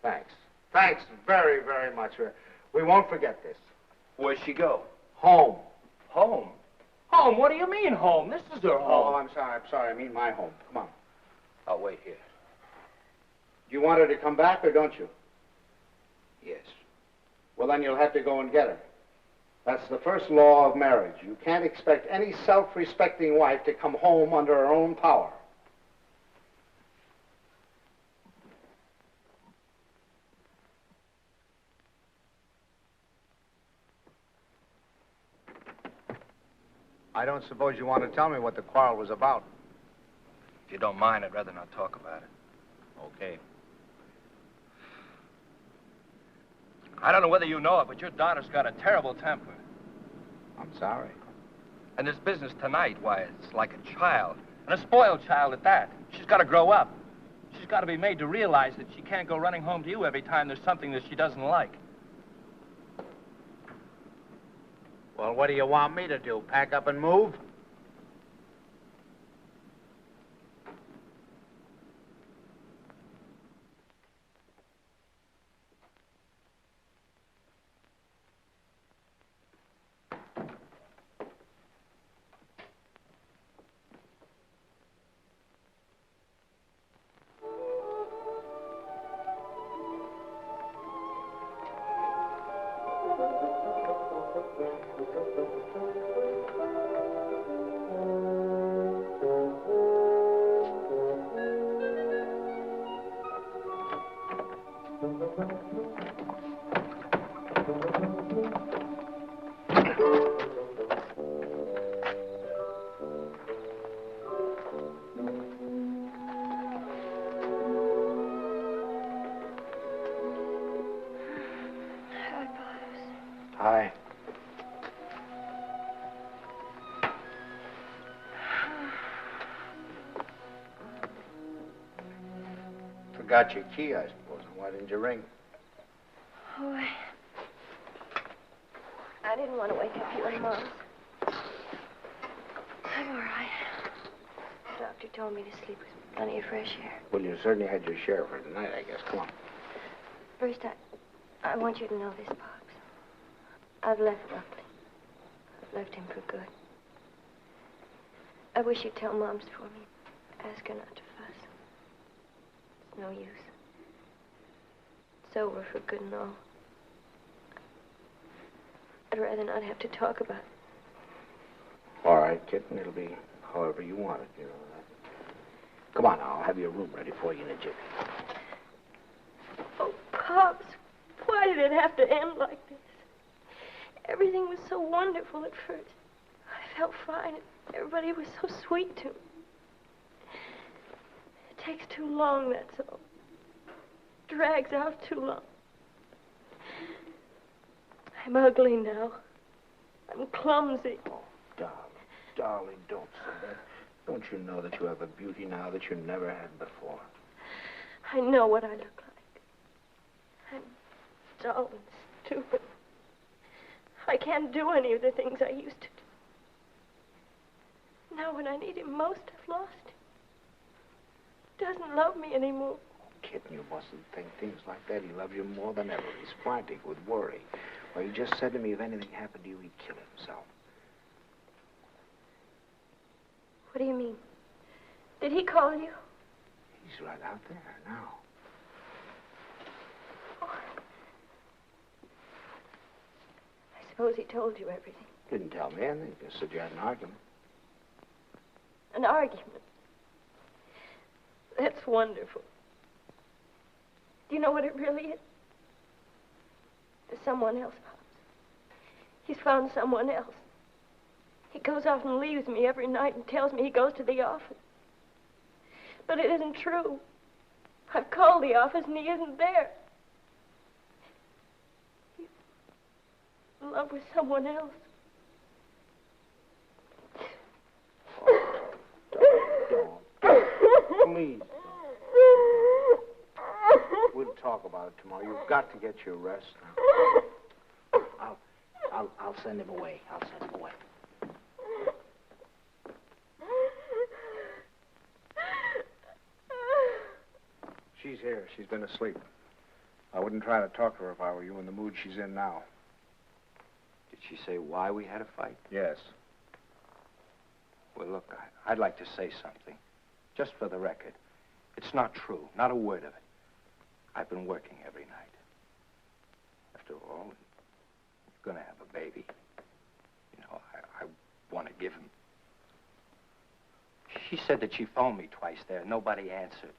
Thanks. Thanks very, very much. We won't forget this. Where'd she go? Home. Home? Home? What do you mean, home? This is her home. Oh, I'm sorry. I mean my home. Come on. I'll wait here. Do you want her to come back or don't you? Yes. Well, then you'll have to go and get her. That's the first law of marriage. You can't expect any self-respecting wife to come home under her own power. I don't suppose you want to tell me what the quarrel was about. If you don't mind, I'd rather not talk about it. Okay. I don't know whether you know it, but your daughter's got a terrible temper. I'm sorry. And this business tonight, why, it's like a child. And a spoiled child at that. She's got to grow up. She's got to be made to realize that she can't go running home to you every time there's something that she doesn't like. Well, what do you want me to do? Pack up and move? Hi. Forgot your key, I suppose. Why didn't you ring? Oh, I didn't want to wake up you and Mom. I'm all right. The doctor told me to sleep with plenty of fresh air. Well, you certainly had your share for tonight, I guess. Come on. First, I want you to know this, Pops. I've left Buckley. I've left him for good. I wish you'd tell Mom's for me. Ask her not to fuss. It's no use. It's over for good and all. I'd rather not have to talk about it. All right, kitten. It'll be however you want it, you know that. Come on now. I'll have your room ready for you in a jiffy. Oh, Pops, why did it have to end like this? Everything was so wonderful at first. I felt fine. Everybody was so sweet to me. It takes too long, that's all. Drags out too long. I'm ugly now. I'm clumsy. Oh, darling, don't say that. Don't you know that you have a beauty now that you never had before? I know what I look like. I'm dull and stupid. I can't do any of the things I used to do. Now when I need him most, I've lost him. He doesn't love me anymore. Kitten, you mustn't think things like that. He loves you more than ever. He's frantic with worry. Well, he just said to me if anything happened to you, he'd kill himself. What do you mean? Did he call you? He's right out there now. Oh. I suppose he told you everything. Didn't tell me anything. Just said you had an argument. An argument? That's wonderful. Do you know what it really is? There's someone else, Pops. He's found someone else. He goes out and leaves me every night and tells me he goes to the office. But it isn't true. I've called the office and he isn't there. He's in love with someone else. Oh, don't. Please. We'll talk about it tomorrow. You've got to get your rest now. I'll send him away. I'll send him away. She's here. She's been asleep. I wouldn't try to talk to her if I were you in the mood she's in now. Did she say why we had a fight? Yes. Well, look, I'd like to say something. Just for the record. It's not true. Not a word of it. I've been working every night. After all, you're going to have a baby. You know, I want to give him. She said that she phoned me twice there. Nobody answered.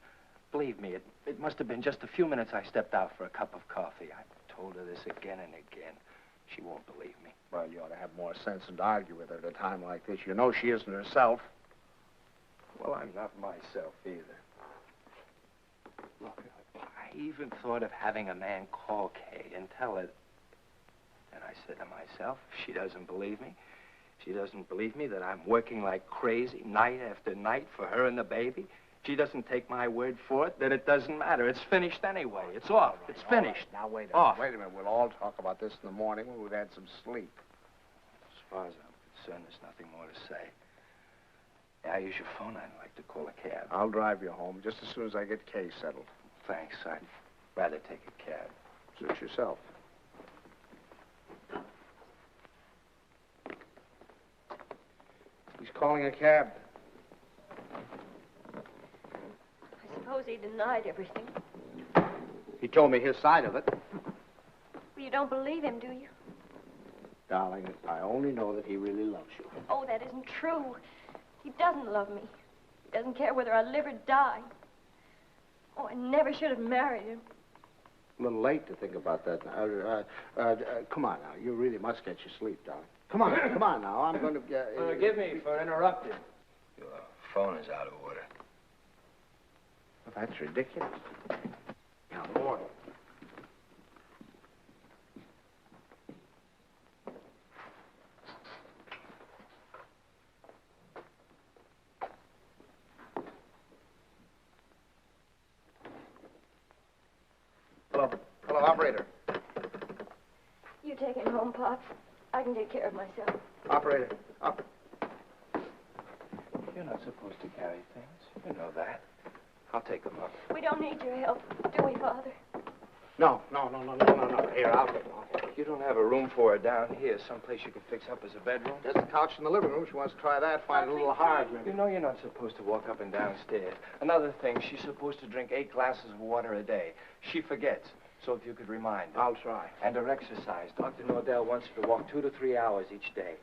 Believe me, it must have been just a few minutes I stepped out for a cup of coffee. I told her this again and again. She won't believe me. Well, you ought to have more sense than to argue with her at a time like this. You know she isn't herself. Well, I'm not myself either. Look, I even thought of having a man call Kay and tell her. And I said to myself, if she doesn't believe me, she doesn't believe me that I'm working like crazy night after night for her and the baby. She doesn't take my word for it, then it doesn't matter. It's finished anyway. It's off. It's finished. Now, wait a Off. minute. Wait a minute. We'll all talk about this in the morning when we've had some sleep. As far as I'm concerned, there's nothing more to say. Yeah, I use your phone. I'd like to call a cab. I'll drive you home just as soon as I get Kay settled. Thanks. I'd rather take a cab. Suit yourself. He's calling a cab. I suppose he denied everything. He told me his side of it. Well, you don't believe him, do you? Darling, I only know that he really loves you. Oh, that isn't true. He doesn't love me. He doesn't care whether I live or die. Oh, I never should have married him. A little late to think about that now. Come on now. You really must get your sleep, darling. Come on now. I'm going to... Forgive me for interrupting. Your phone is out of order. Well, that's ridiculous. Now, Lord. Hello, operator. You take him home, Pop. I can take care of myself. Operator. You're not supposed to carry things. You know that. I'll take them up. We don't need your help, do we, Father? No. Here, I'll get one. You don't have a room for her down here, someplace you can fix up as a bedroom? There's a couch in the living room. She wants to try that. Find it a little hard, maybe. You know you're not supposed to walk up and down stairs. Another thing, she's supposed to drink 8 glasses of water a day. She forgets. So if you could remind her. I'll try. And her exercise. Dr. Nordell wants her to walk 2 to 3 hours each day.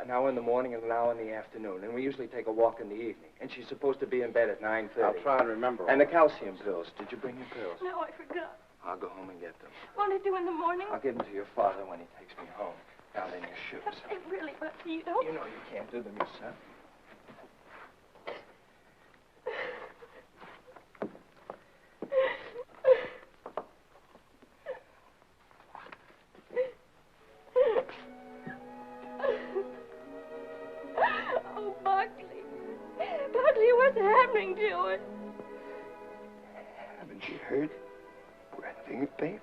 An hour in the morning and an hour in the afternoon. And we usually take a walk in the evening. And she's supposed to be in bed at 9:30. I'll try and remember. And the calcium pills. Did you bring your pills? No, I forgot. I'll go home and get them. Won't it do in the morning? I'll give them to your father when he takes me home. Down in your shoes. They really, but you don't. You know you can't do them yourself. Oh, Buckley. Buckley, what's happening to us? Haven't you heard? We're having a baby.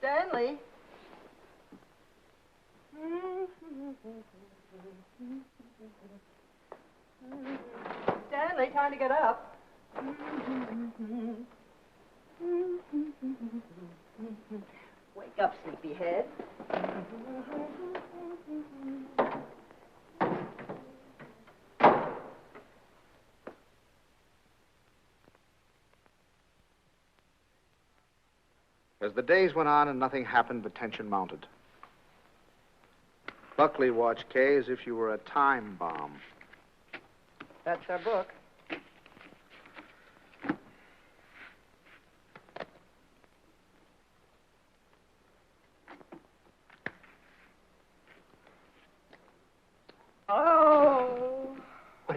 Stanley. Stanley, time to get up. Wake up, sleepyhead. As the days went on and nothing happened, the tension mounted. Buckley watched Kay as if she were a time bomb. That's our book.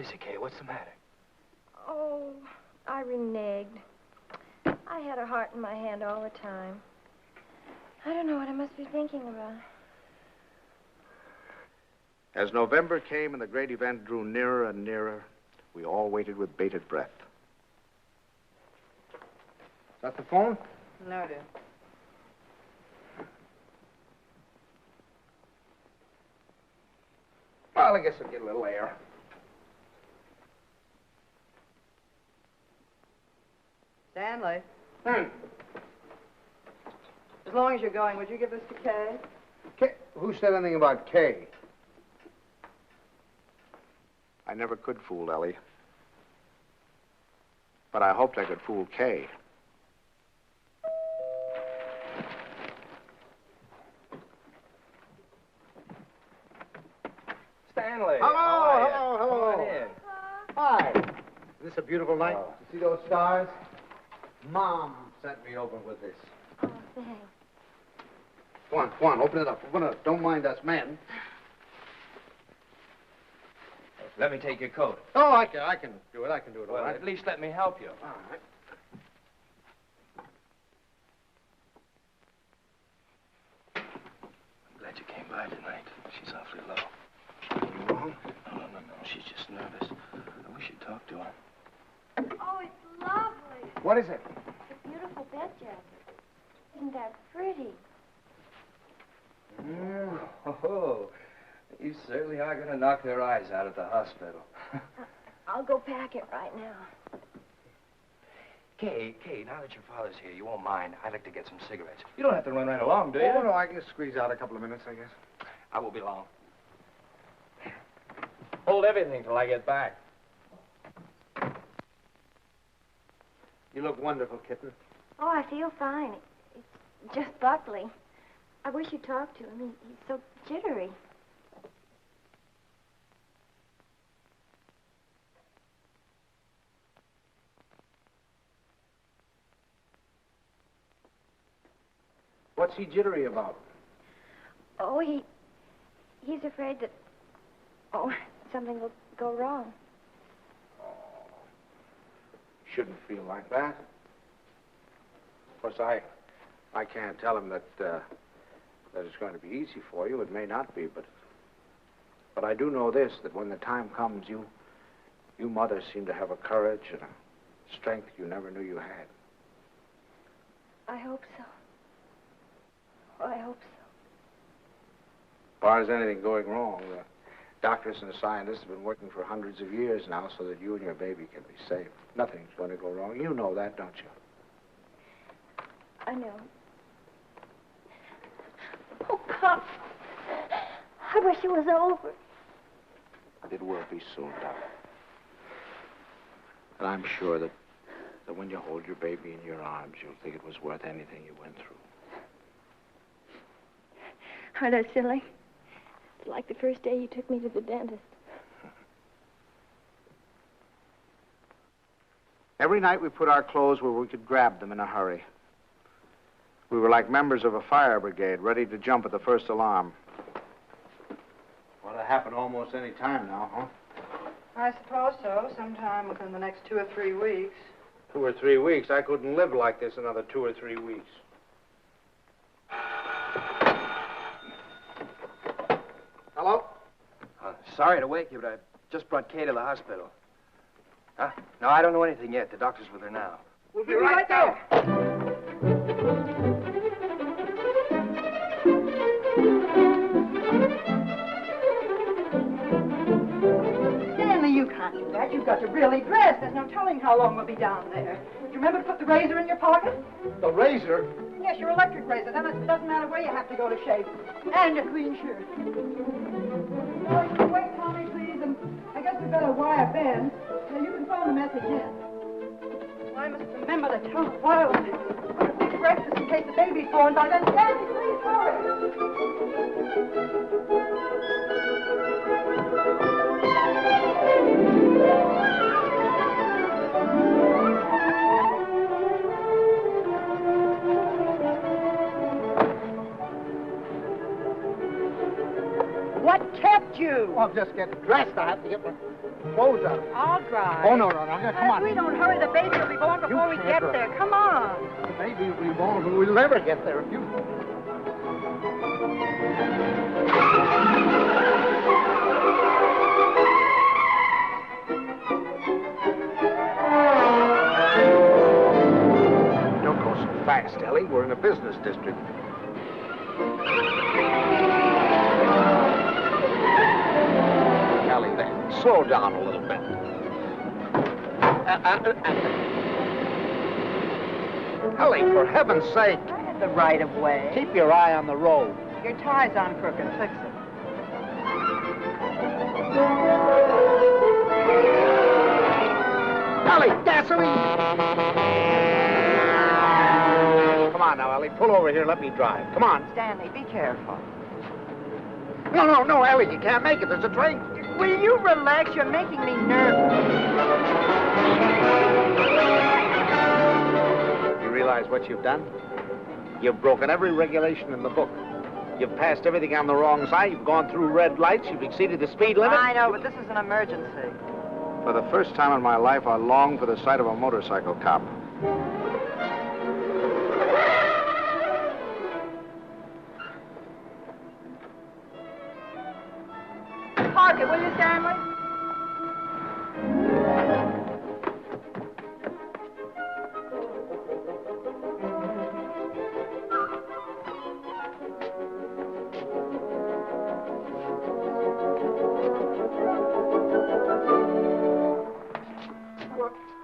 is it, Kay? What's the matter? Oh, I reneged. I had a heart in my hand all the time. I don't know what I must be thinking about. As November came and the great event drew nearer and nearer, we all waited with bated breath. Is that the phone? No, dear. Well, I guess I'll get a little air. Stanley. As long as you're going, would you give this to Kay? Kay? Who said anything about Kay? I never could fool Ellie. But I hoped I could fool Kay. Stanley. Hello. Come on in. Hi. Is this a beautiful night? You see those stars? Mom sent me over with this. Oh, thanks. Come on, open it up. Don't mind us men. Let me take your coat. Oh, I can do it. All Well, right. at least let me help you. All right. I'm glad you came by tonight. She's awfully low. You wrong? No. She's just nervous. I wish you'd talk to her. Oh, it's lovely. What is it? It's a beautiful bed jacket. Isn't that pretty? Oh, you certainly are going to knock their eyes out at the hospital. I'll go pack it right now. Kay, now that your father's here, you won't mind. I'd like to get some cigarettes. You don't have to run right along, do you? Oh, no, I can squeeze out a couple of minutes, I guess. I won't be long. Hold everything till I get back. You look wonderful, kitten. Oh, I feel fine. It's just Buckley. I wish you'd talk to him. He's so jittery. What's he jittery about? Oh, he's afraid that, something will go wrong. Shouldn't feel like that. Of course, I can't tell him that it's going to be easy for you. It may not be, but I do know this, that when the time comes, you mothers seem to have a courage and a strength you never knew you had. I hope so. Oh, I hope so. As far as anything going wrong, the doctors and the scientists have been working for hundreds of years now so that you and your baby can be safe. Nothing's going to go wrong. You know that, don't you? I know. Oh, Pop. I wish it was over. It will be soon, darling. And I'm sure that when you hold your baby in your arms, you'll think it was worth anything you went through. Aren't I silly? It's like the first day you took me to the dentist. Every night we put our clothes where we could grab them in a hurry. We were like members of a fire brigade, ready to jump at the first alarm. Well, it'll happen almost any time now, huh? I suppose so, sometime within the next 2 or 3 weeks. 2 or 3 weeks? I couldn't live like this another 2 or 3 weeks. Hello? Sorry to wake you, but I just brought Kay to the hospital. Huh? No, I don't know anything yet. The doctor's with her now. We'll be right there. Stanley, you can't do that. You've got to really dress. There's no telling how long we'll be down there. Do you remember to put the razor in your pocket? The razor? Yes, your electric razor. Then it doesn't matter where you have to go to shave. And a clean shirt. Oh, you can wait, Tommy, please, and I guess we better wire Ben. Now, you can phone the message in. Well, I must remember to tell the boys. Put a big breakfast in case the baby's born by then. Stanley, please, hurry. What kept you? Oh, I'm just getting dressed. I have to get my clothes on. I'll drive. Oh, no. Come on. If we don't hurry, the baby will be born before we get there. Come on. The baby will be born, but we'll never get there if you... Don't go so fast, Ellie. We're in a business district. Ellie, then. Slow down a little bit. Ellie, for heaven's sake. I had the right of way. Keep your eye on the road. Your tie's on crooked. Fix it. Ellie, gasoline! Come on now, Ellie. Pull over here. Let me drive. Come on. Stanley, be careful. No, Ellie. You can't make it. There's a train. Will you relax? You're making me nervous. You realize what you've done? You've broken every regulation in the book. You've passed everything on the wrong side. You've gone through red lights. You've exceeded the speed limit. I know, but this is an emergency. For the first time in my life, I long for the sight of a motorcycle cop. Park it, will you, Stanley?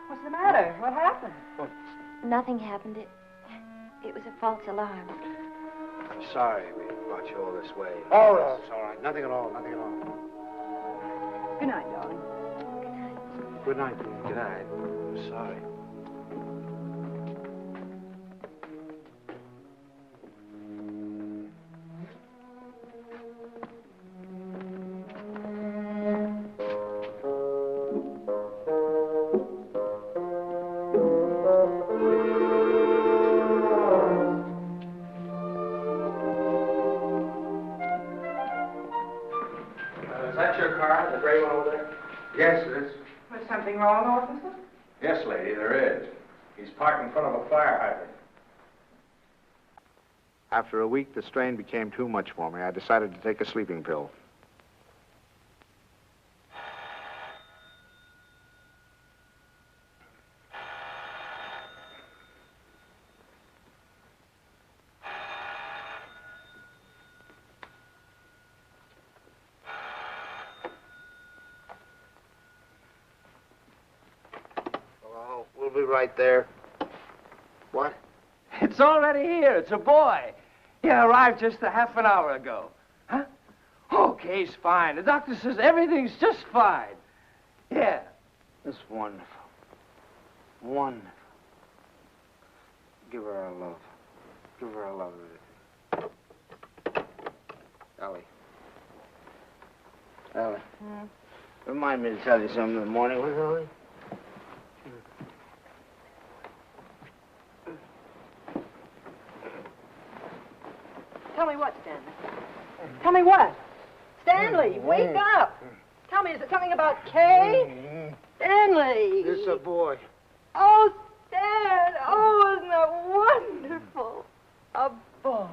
What's the matter? What happened? Nothing happened. It was a false alarm. I'm sorry we brought you all this way. Oh, no, it's all right. Nothing at all. Good night, darling. Good night. Good night. I'm sorry. Is that your car, the gray one over there? Yes, it is. Was something wrong, officer? Yes, lady, there is. He's parked in front of a fire hydrant. After a week, the strain became too much for me. I decided to take a sleeping pill. We'll be right there. What? It's already here. It's a boy. He arrived just a half an hour ago. Huh? Okay, he's fine. The doctor says everything's just fine. Yeah. That's wonderful. Wonderful. Give her our love. Give her our love. Ellie. Remind me to tell you something in the morning, will you, Ellie? Tell me what, Stanley? Tell me what? Stanley, wake up! Tell me, is it something about Kay? Stanley! It's a boy. Oh, Stan! Oh, isn't that wonderful? A boy.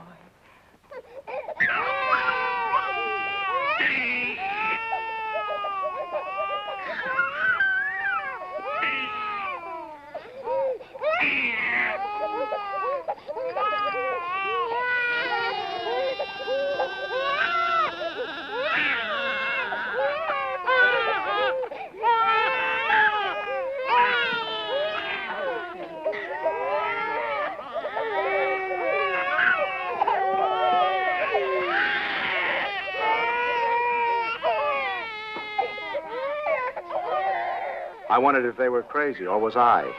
I wondered if they were crazy, or was I?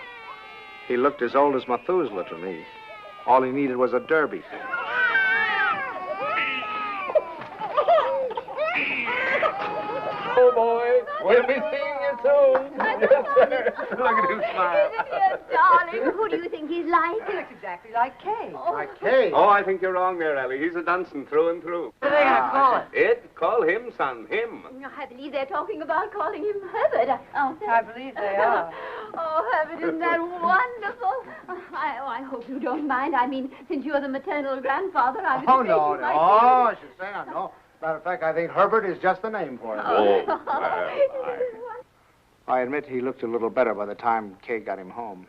He looked as old as Methuselah to me. All he needed was a derby. Oh, boy, we'll be seeing you soon. Look at him smile. Isn't he a darling? Who do you think he's like? He looks exactly like Kay. Like Kay. Oh, I think you're wrong there, Ellie. He's a Dunstan through and through. What are they going to call it? It? Call him, son. Him. I believe they're talking about calling him Herbert. Oh, I believe they are. Oh, Herbert, isn't that wonderful? I hope you don't mind. I mean, since you're the maternal grandfather, I was Oh, no, thinking no. my Oh, I should say no. Matter of fact, I think Herbert is just the name for him. I admit he looked a little better by the time Kay got him home.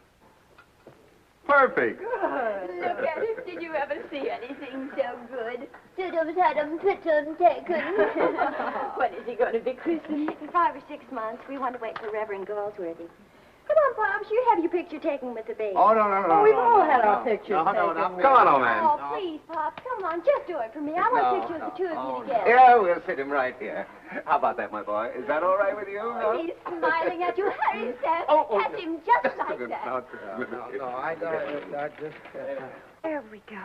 Perfect. Look at him. Did you ever see anything so good? When is he going to be christened? In 5 or 6 months. We want to wait for Reverend Galsworthy. Come on, Pops. You have your picture taken with the baby. Oh, no. Oh, we've all had our pictures taken. Come on, old man. Oh, please, Pops. Come on. Just do it for me. I want pictures of the two of you together. Yeah, we'll sit him right here. How about that, my boy? Is that all right with you? Oh, he's smiling at you. Hurry, Sam. Catch him just like that. No, I just... There we go.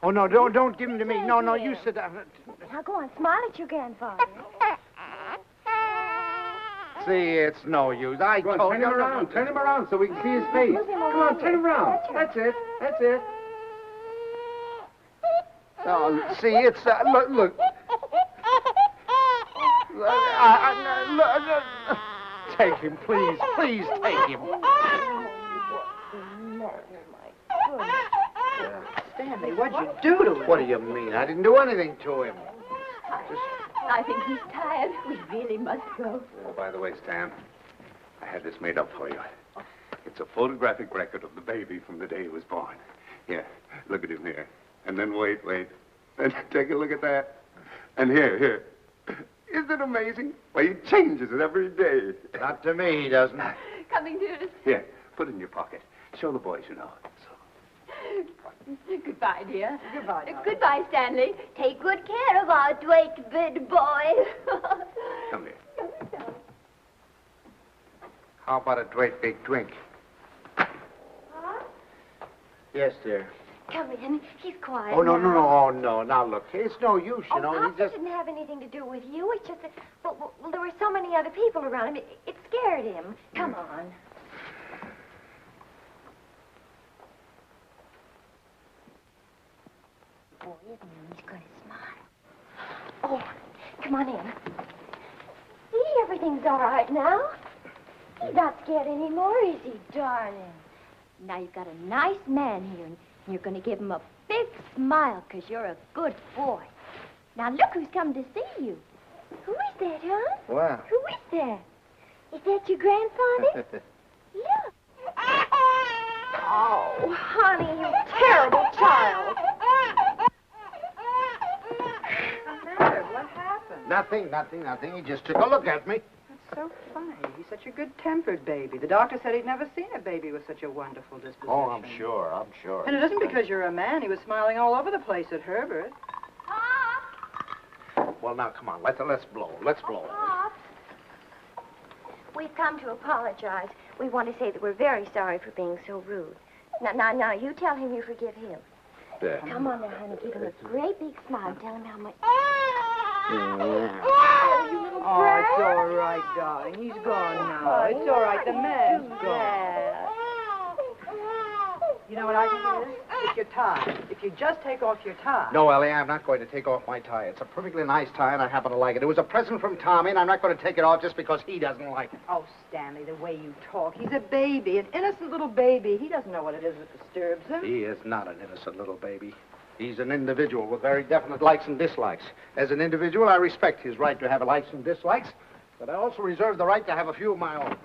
Oh, no, don't give him to me. No, you sit down. Now go on. Smile at your grandfather. See, it's no use. I told you. Turn him around so we can see his face. Come on, turn him around. That's it. Oh, see, it's... look. Take him, please. Please take him. Stanley, what'd you do to him? What do you mean? I didn't do anything to him. I think he's tired. We really must go. Oh, by the way, Stan, I had this made up for you. It's a photographic record of the baby from the day he was born. Here, look at him here. And then wait. And take a look at that. And here. Isn't it amazing? Why, he changes it every day. Not to me, he doesn't. Coming, dearest. Here, put it in your pocket. Show the boys you know. Goodbye, dear. Goodbye, darling. Goodbye, Stanley. Take good care of our dwight big boy. Come here. How about a great big drink? Yes, dear. Come in. He's quiet. Oh, no. now. Oh, no. Now, look, it's no use, you know. Pops, it didn't have anything to do with you. It's just that, well, there were so many other people around him. It scared him. Come on. Boy, isn't he? He's going to smile. Oh, come on in. See, everything's all right now. He's not scared anymore, is he, darling? Now you've got a nice man here, and you're going to give him a big smile because you're a good boy. Now look who's come to see you. Who is that, huh? What? Who is that? Is that your grandfather? Look. Oh, honey, you terrible child. What's the matter? What happened? Nothing. He just took a look at me. That's so funny. He's such a good-tempered baby. The doctor said he'd never seen a baby with such a wonderful disposition. Oh, I'm sure. And it isn't because you're a man. He was smiling all over the place at Herbert. Well, now, come on. Let's blow. We've come to apologize. We want to say that we're very sorry for being so rude. Now, you tell him you forgive him. There. Come on now, honey. Give him a great big smile and tell him how much... Oh, you little brat. Oh, it's all right, darling. He's gone now. It's all right. The man's gone. You know what I think it is? It's your tie. If you just take off your tie. No, Ellie, I'm not going to take off my tie. It's a perfectly nice tie, and I happen to like it. It was a present from Tommy, and I'm not going to take it off just because he doesn't like it. Oh, Stanley, the way you talk. He's a baby, an innocent little baby. He doesn't know what it is that disturbs him. He is not an innocent little baby. He's an individual with very definite likes and dislikes. As an individual, I respect his right to have likes and dislikes, but I also reserve the right to have a few of my own.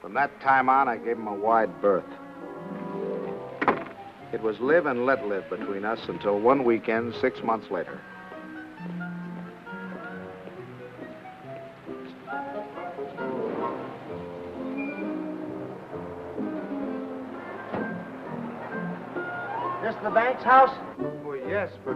From that time on, I gave him a wide berth. It was live and let live between us until one weekend 6 months later. This the Banks house? Well, yes, but,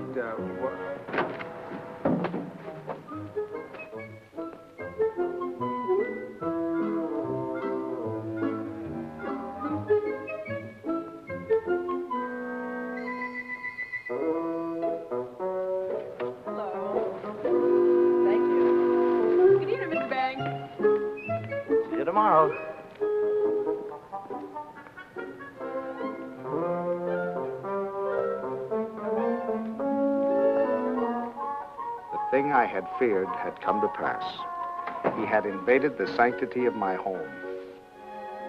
tomorrow. The thing I had feared had come to pass. He had invaded the sanctity of my home.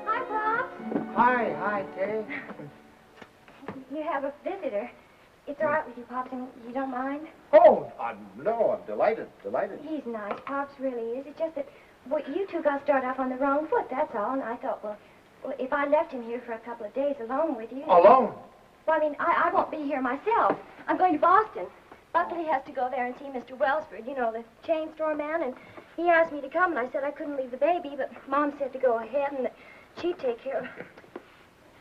Hi, Pops. Hi, Kay. You have a visitor. It's all right with you, Pops, and you don't mind? Oh, no, I'm delighted. He's nice. Pops really is. It's just that, well, you two got started off on the wrong foot, that's all. And I thought, well, if I left him here for a couple of days alone with you... Alone? Well, I mean, I won't be here myself. I'm going to Boston. Buckley has to go there and see Mr. Welsford, you know, the chain store man, and he asked me to come, and I said I couldn't leave the baby, but Mom said to go ahead and that she'd take care of him.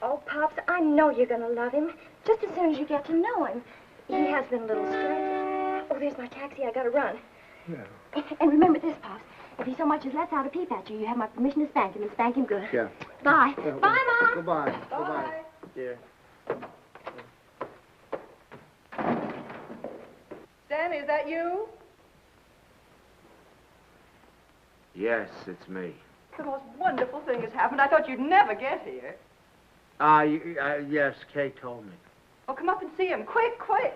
Oh, Pops, I know you're going to love him, just as soon as you get to know him. He has been a little strange. Oh, there's my taxi. I got to run. Yeah. And remember this, Pops. If he so much as lets out a peep at you, you have my permission to spank him, and spank him good. Yeah. Bye. Bye, Mom. Goodbye. Goodbye, dear. Stanley, is that you? Yes, it's me. The most wonderful thing has happened. I thought you'd never get here. Yes, Kay told me. Well, come up and see him. Quick, quick.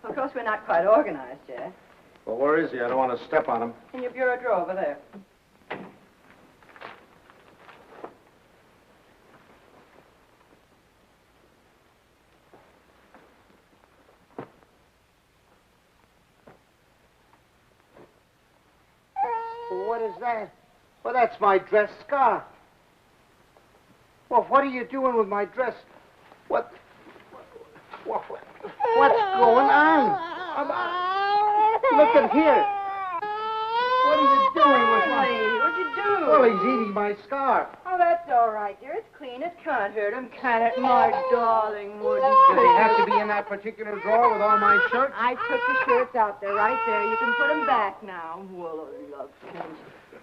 Of course, we're not quite organized yet. Well, where is he? I don't want to step on him. In your bureau drawer over there. What is that? Well, that's my dress scarf. Well, what are you doing with my dress? What's going on? Look at here. What are you doing with my... What'd you do? Well, he's eating my scarf. Oh, that's all right, dear. It's clean. It can't hurt him, can it, my darling wooden Does he have to be in that particular drawer with all my shirts? I took the shirts out there, right there. You can put them back now. Well, Lovekins.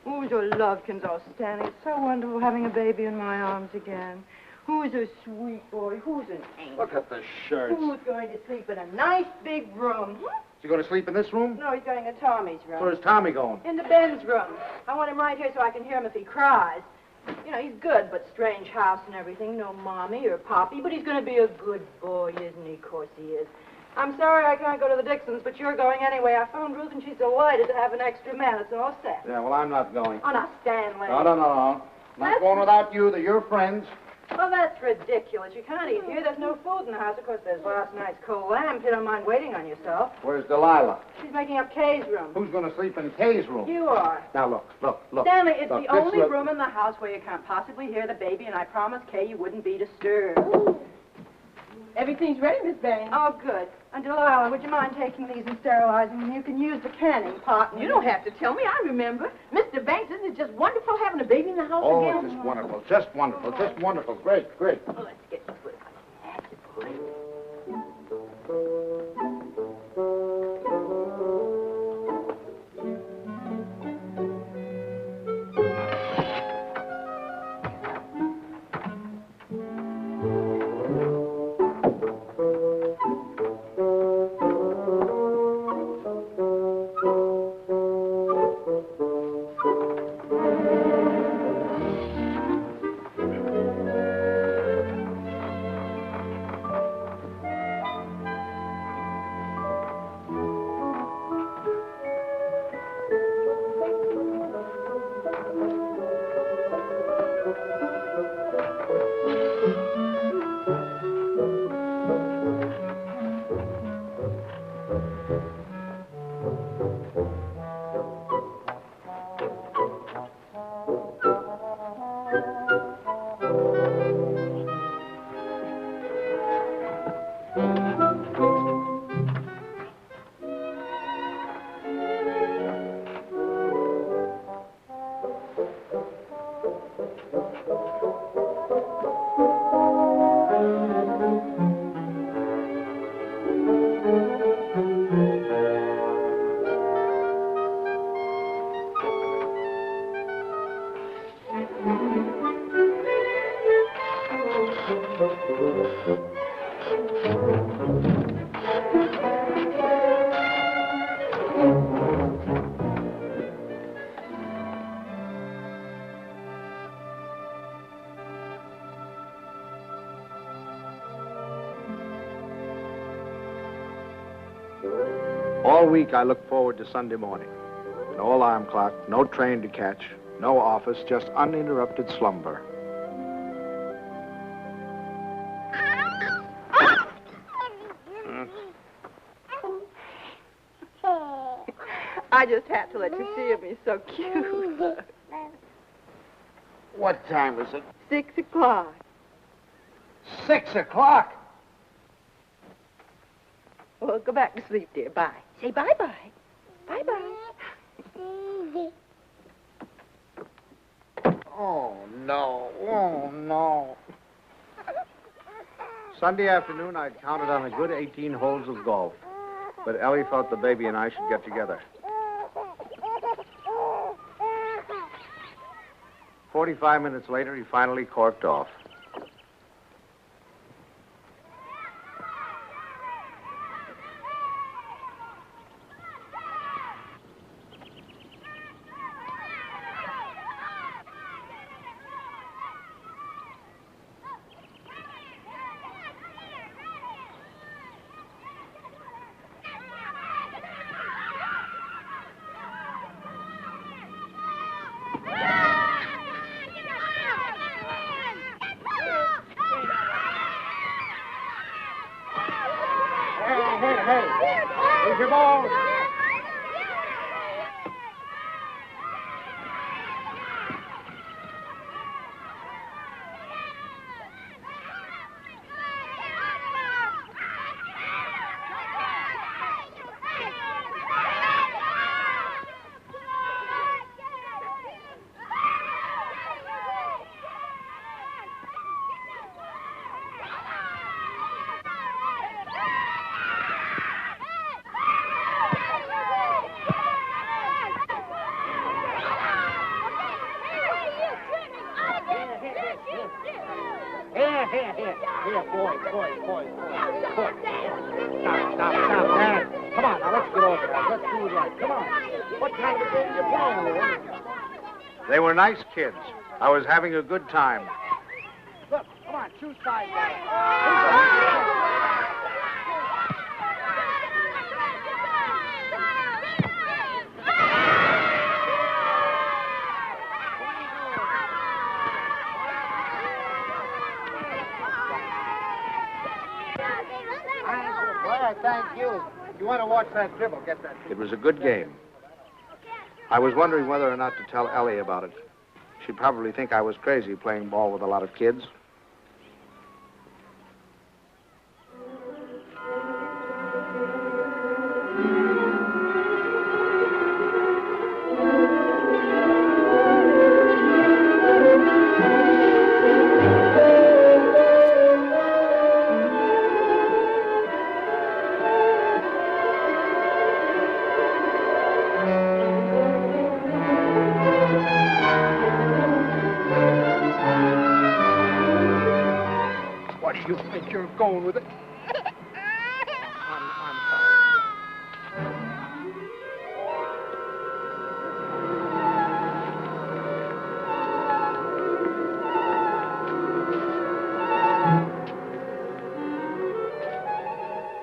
Who's a Lovekins? Oh, Stanley, it's so wonderful having a baby in my arms again. Who's a sweet boy? Who's an angel? Look at the shirts. Who's going to sleep in a nice big room? Is he going to sleep in this room? No, he's going to Tommy's room. Where's Tommy going? In the Ben's room. I want him right here so I can hear him if he cries. You know, he's good, but strange house and everything. No mommy or poppy, but he's going to be a good boy, isn't he? Of course he is. I'm sorry I can't go to the Dixons, but you're going anyway. I phoned Ruth, and she's delighted to have an extra man. It's all set. Yeah, well, I'm not going. Oh, now, Stanley. No. Not going without you. They're your friends. Well, that's ridiculous. You can't eat here. There's no food in the house. Of course, there's last night's cold lamb. If you don't mind waiting on yourself. Where's Delilah? She's making up Kay's room. Who's going to sleep in Kay's room? You are. Now, look. Stanley, it's Look, the only this room in the house where you can't possibly hear the baby, and I promised Kay you wouldn't be disturbed. Everything's ready, Miss Banks. Oh, good. And Delilah, would you mind taking these and sterilizing them? You can use the canning pot. You don't have to tell me. I remember. Mr. Banks, isn't it just wonderful having a baby in the house Oh, again? just wonderful. Just wonderful. Just wonderful. Great. Oh, let's get to it. That's it, boy. All week I look forward to Sunday morning. No alarm clock, no train to catch, no office, just uninterrupted slumber. I just had to let you see him. He's so cute. What time is it? 6 o'clock. 6 o'clock? Well, go back to sleep, dear. Bye. Say bye-bye. Bye-bye. Oh, no. Oh, no. Sunday afternoon, I'd counted on a good 18 holes of golf. But Ellie thought the baby and I should get together. 45 minutes later, he finally corked off. Here's your ball. Here, boy. Stop, Dad. Come on, now let's get over that. Let's do it right. Come on. What kind of a game you playing with? They were nice kids. I was having a good time. Look, come on, choose sides. Thank you. You want to watch that dribble, get that. It was a good game. I was wondering whether or not to tell Ellie about it. She'd probably think I was crazy playing ball with a lot of kids. Going with it. I'm sorry.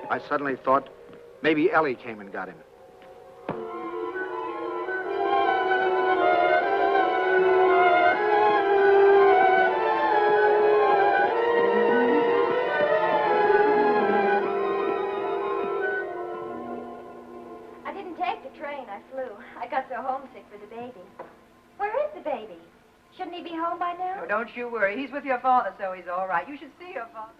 I suddenly thought maybe Ellie came and got him. Oh, don't you worry. He's with your father, so he's all right. You should see your father.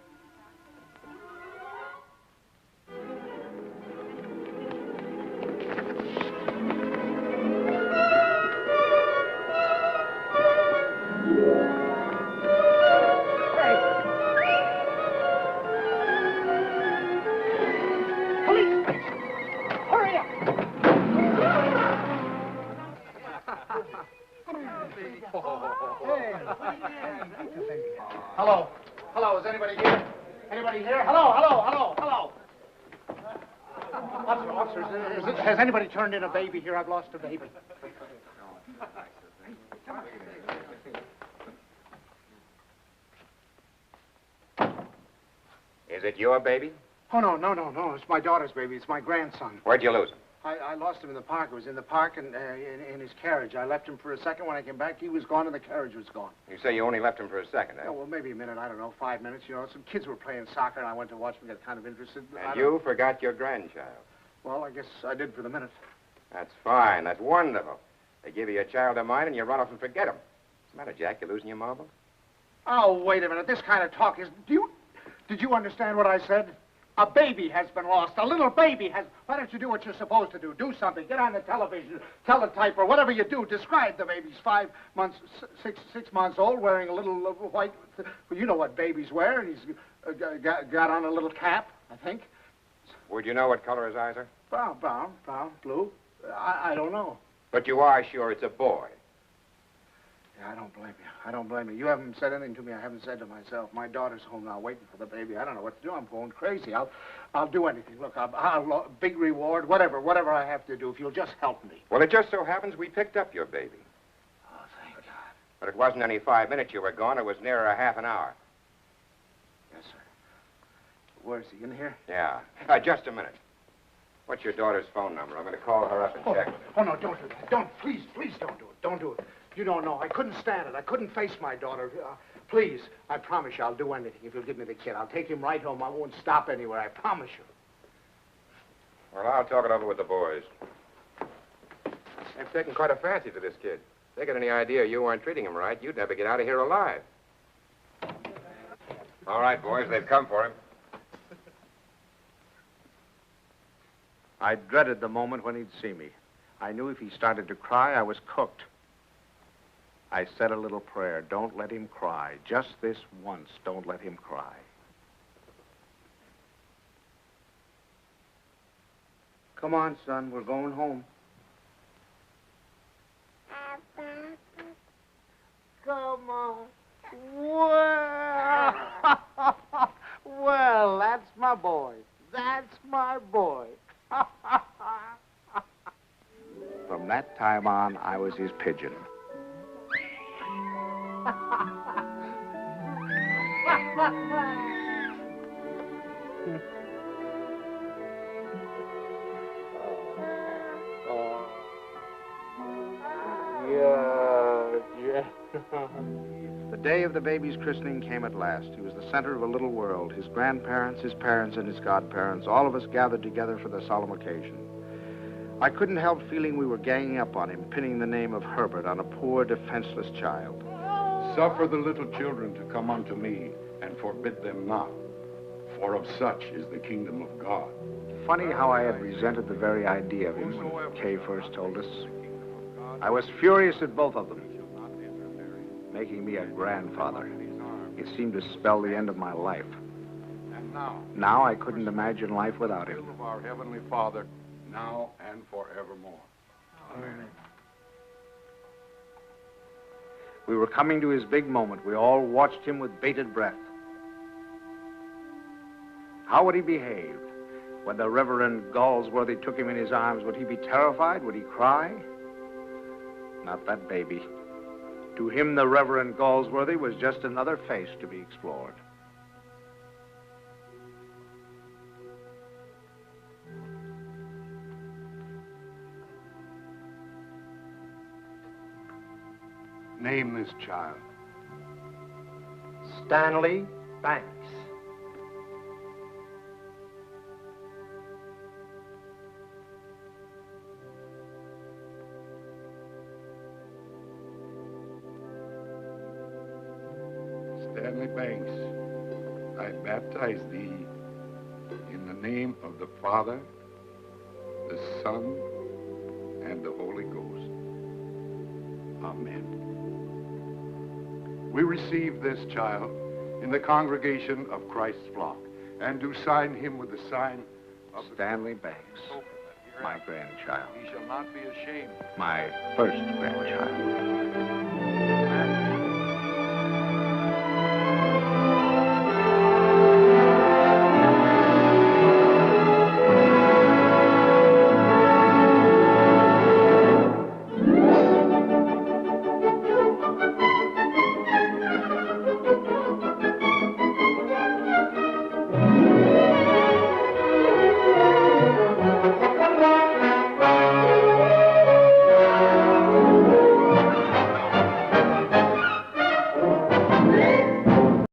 Hello. Hello, is anybody here? here. Hello. Officers, has anybody turned in a baby here? I've lost a baby. Is it your baby? Oh, no. It's my daughter's baby. It's my grandson. Where'd you lose him? I lost him in the park. I was in the park and in his carriage. I left him for a second. When I came back, he was gone and the carriage was gone. You say you only left him for a second, eh? Oh, well, maybe a minute. I don't know, 5 minutes. You know, some kids were playing soccer, and I went to watch them, get kind of interested. And you forgot your grandchild. Well, I guess I did for the minute. That's fine. That's wonderful. They give you a child of mine, and you run off and forget him. What's the matter, Jack? You losing your marbles? Oh, wait a minute. This kind of talk is... Did you understand what I said? A baby has been lost. A little baby has... Why don't you do what you're supposed to do? Do something. Get on the television, teletype, or whatever you do. Describe the baby. He's 5 months, 6 months old, wearing a little white... Well, you know what babies wear, and he's got on a little cap, I think. Would you know what color his eyes are? Brown, blue. I don't know. But you are sure it's a boy. Yeah, I don't blame you. You haven't said anything to me I haven't said to myself. My daughter's home now waiting for the baby. I don't know what to do. I'm going crazy. I'll do anything. Look, I'll big reward, whatever I have to do, if you'll just help me. Well, it just so happens we picked up your baby. Oh, thank God. But it wasn't any 5 minutes you were gone. It was nearer a half an hour. Yes, sir. Where is he? In here? Yeah. Just a minute. What's your daughter's phone number? I'm going to call her up and check with her. Oh, no, don't do that. Please don't do it. Don't do it. You don't know. I couldn't stand it. I couldn't face my daughter. Please, I promise you I'll do anything if you'll give me the kid. I'll take him right home. I won't stop anywhere. I promise you. Well, I'll talk it over with the boys. They've taken quite a fancy to this kid. If they got any idea you weren't treating him right, you'd never get out of here alive. All right, boys, they've come for him. I dreaded the moment when he'd see me. I knew if he started to cry, I was cooked. I said a little prayer. Don't let him cry. Just this once, don't let him cry. Come on, son. We're going home. Come on. Well, that's my boy. That's my boy. From that time on, I was his pigeon. The day of the baby's christening came at last. He was the center of a little world. His grandparents, his parents, and his godparents, all of us gathered together for the solemn occasion. I couldn't help feeling we were ganging up on him, pinning the name of Herbert on a poor, defenseless child. Suffer the little children to come unto me, and forbid them not, for of such is the kingdom of God. Funny how I had resented the very idea of him when Kay first told us. I was furious at both of them. Making me a grandfather. It seemed to spell the end of my life. And now I couldn't imagine life without him. The will of our Heavenly Father, now and forevermore. Amen. We were coming to his big moment. We all watched him with bated breath. How would he behave? When the Reverend Galsworthy took him in his arms, would he be terrified? Would he cry? Not that baby. To him, the Reverend Galsworthy was just another face to be explored. Name this child. Stanley Banks. Stanley Banks, I baptize thee in the name of the Father, the Son, and the Holy Ghost. Amen. We receive this child in the congregation of Christ's flock, and do sign him with the sign of Stanley Banks, my grandchild. He shall not be ashamed. My first grandchild.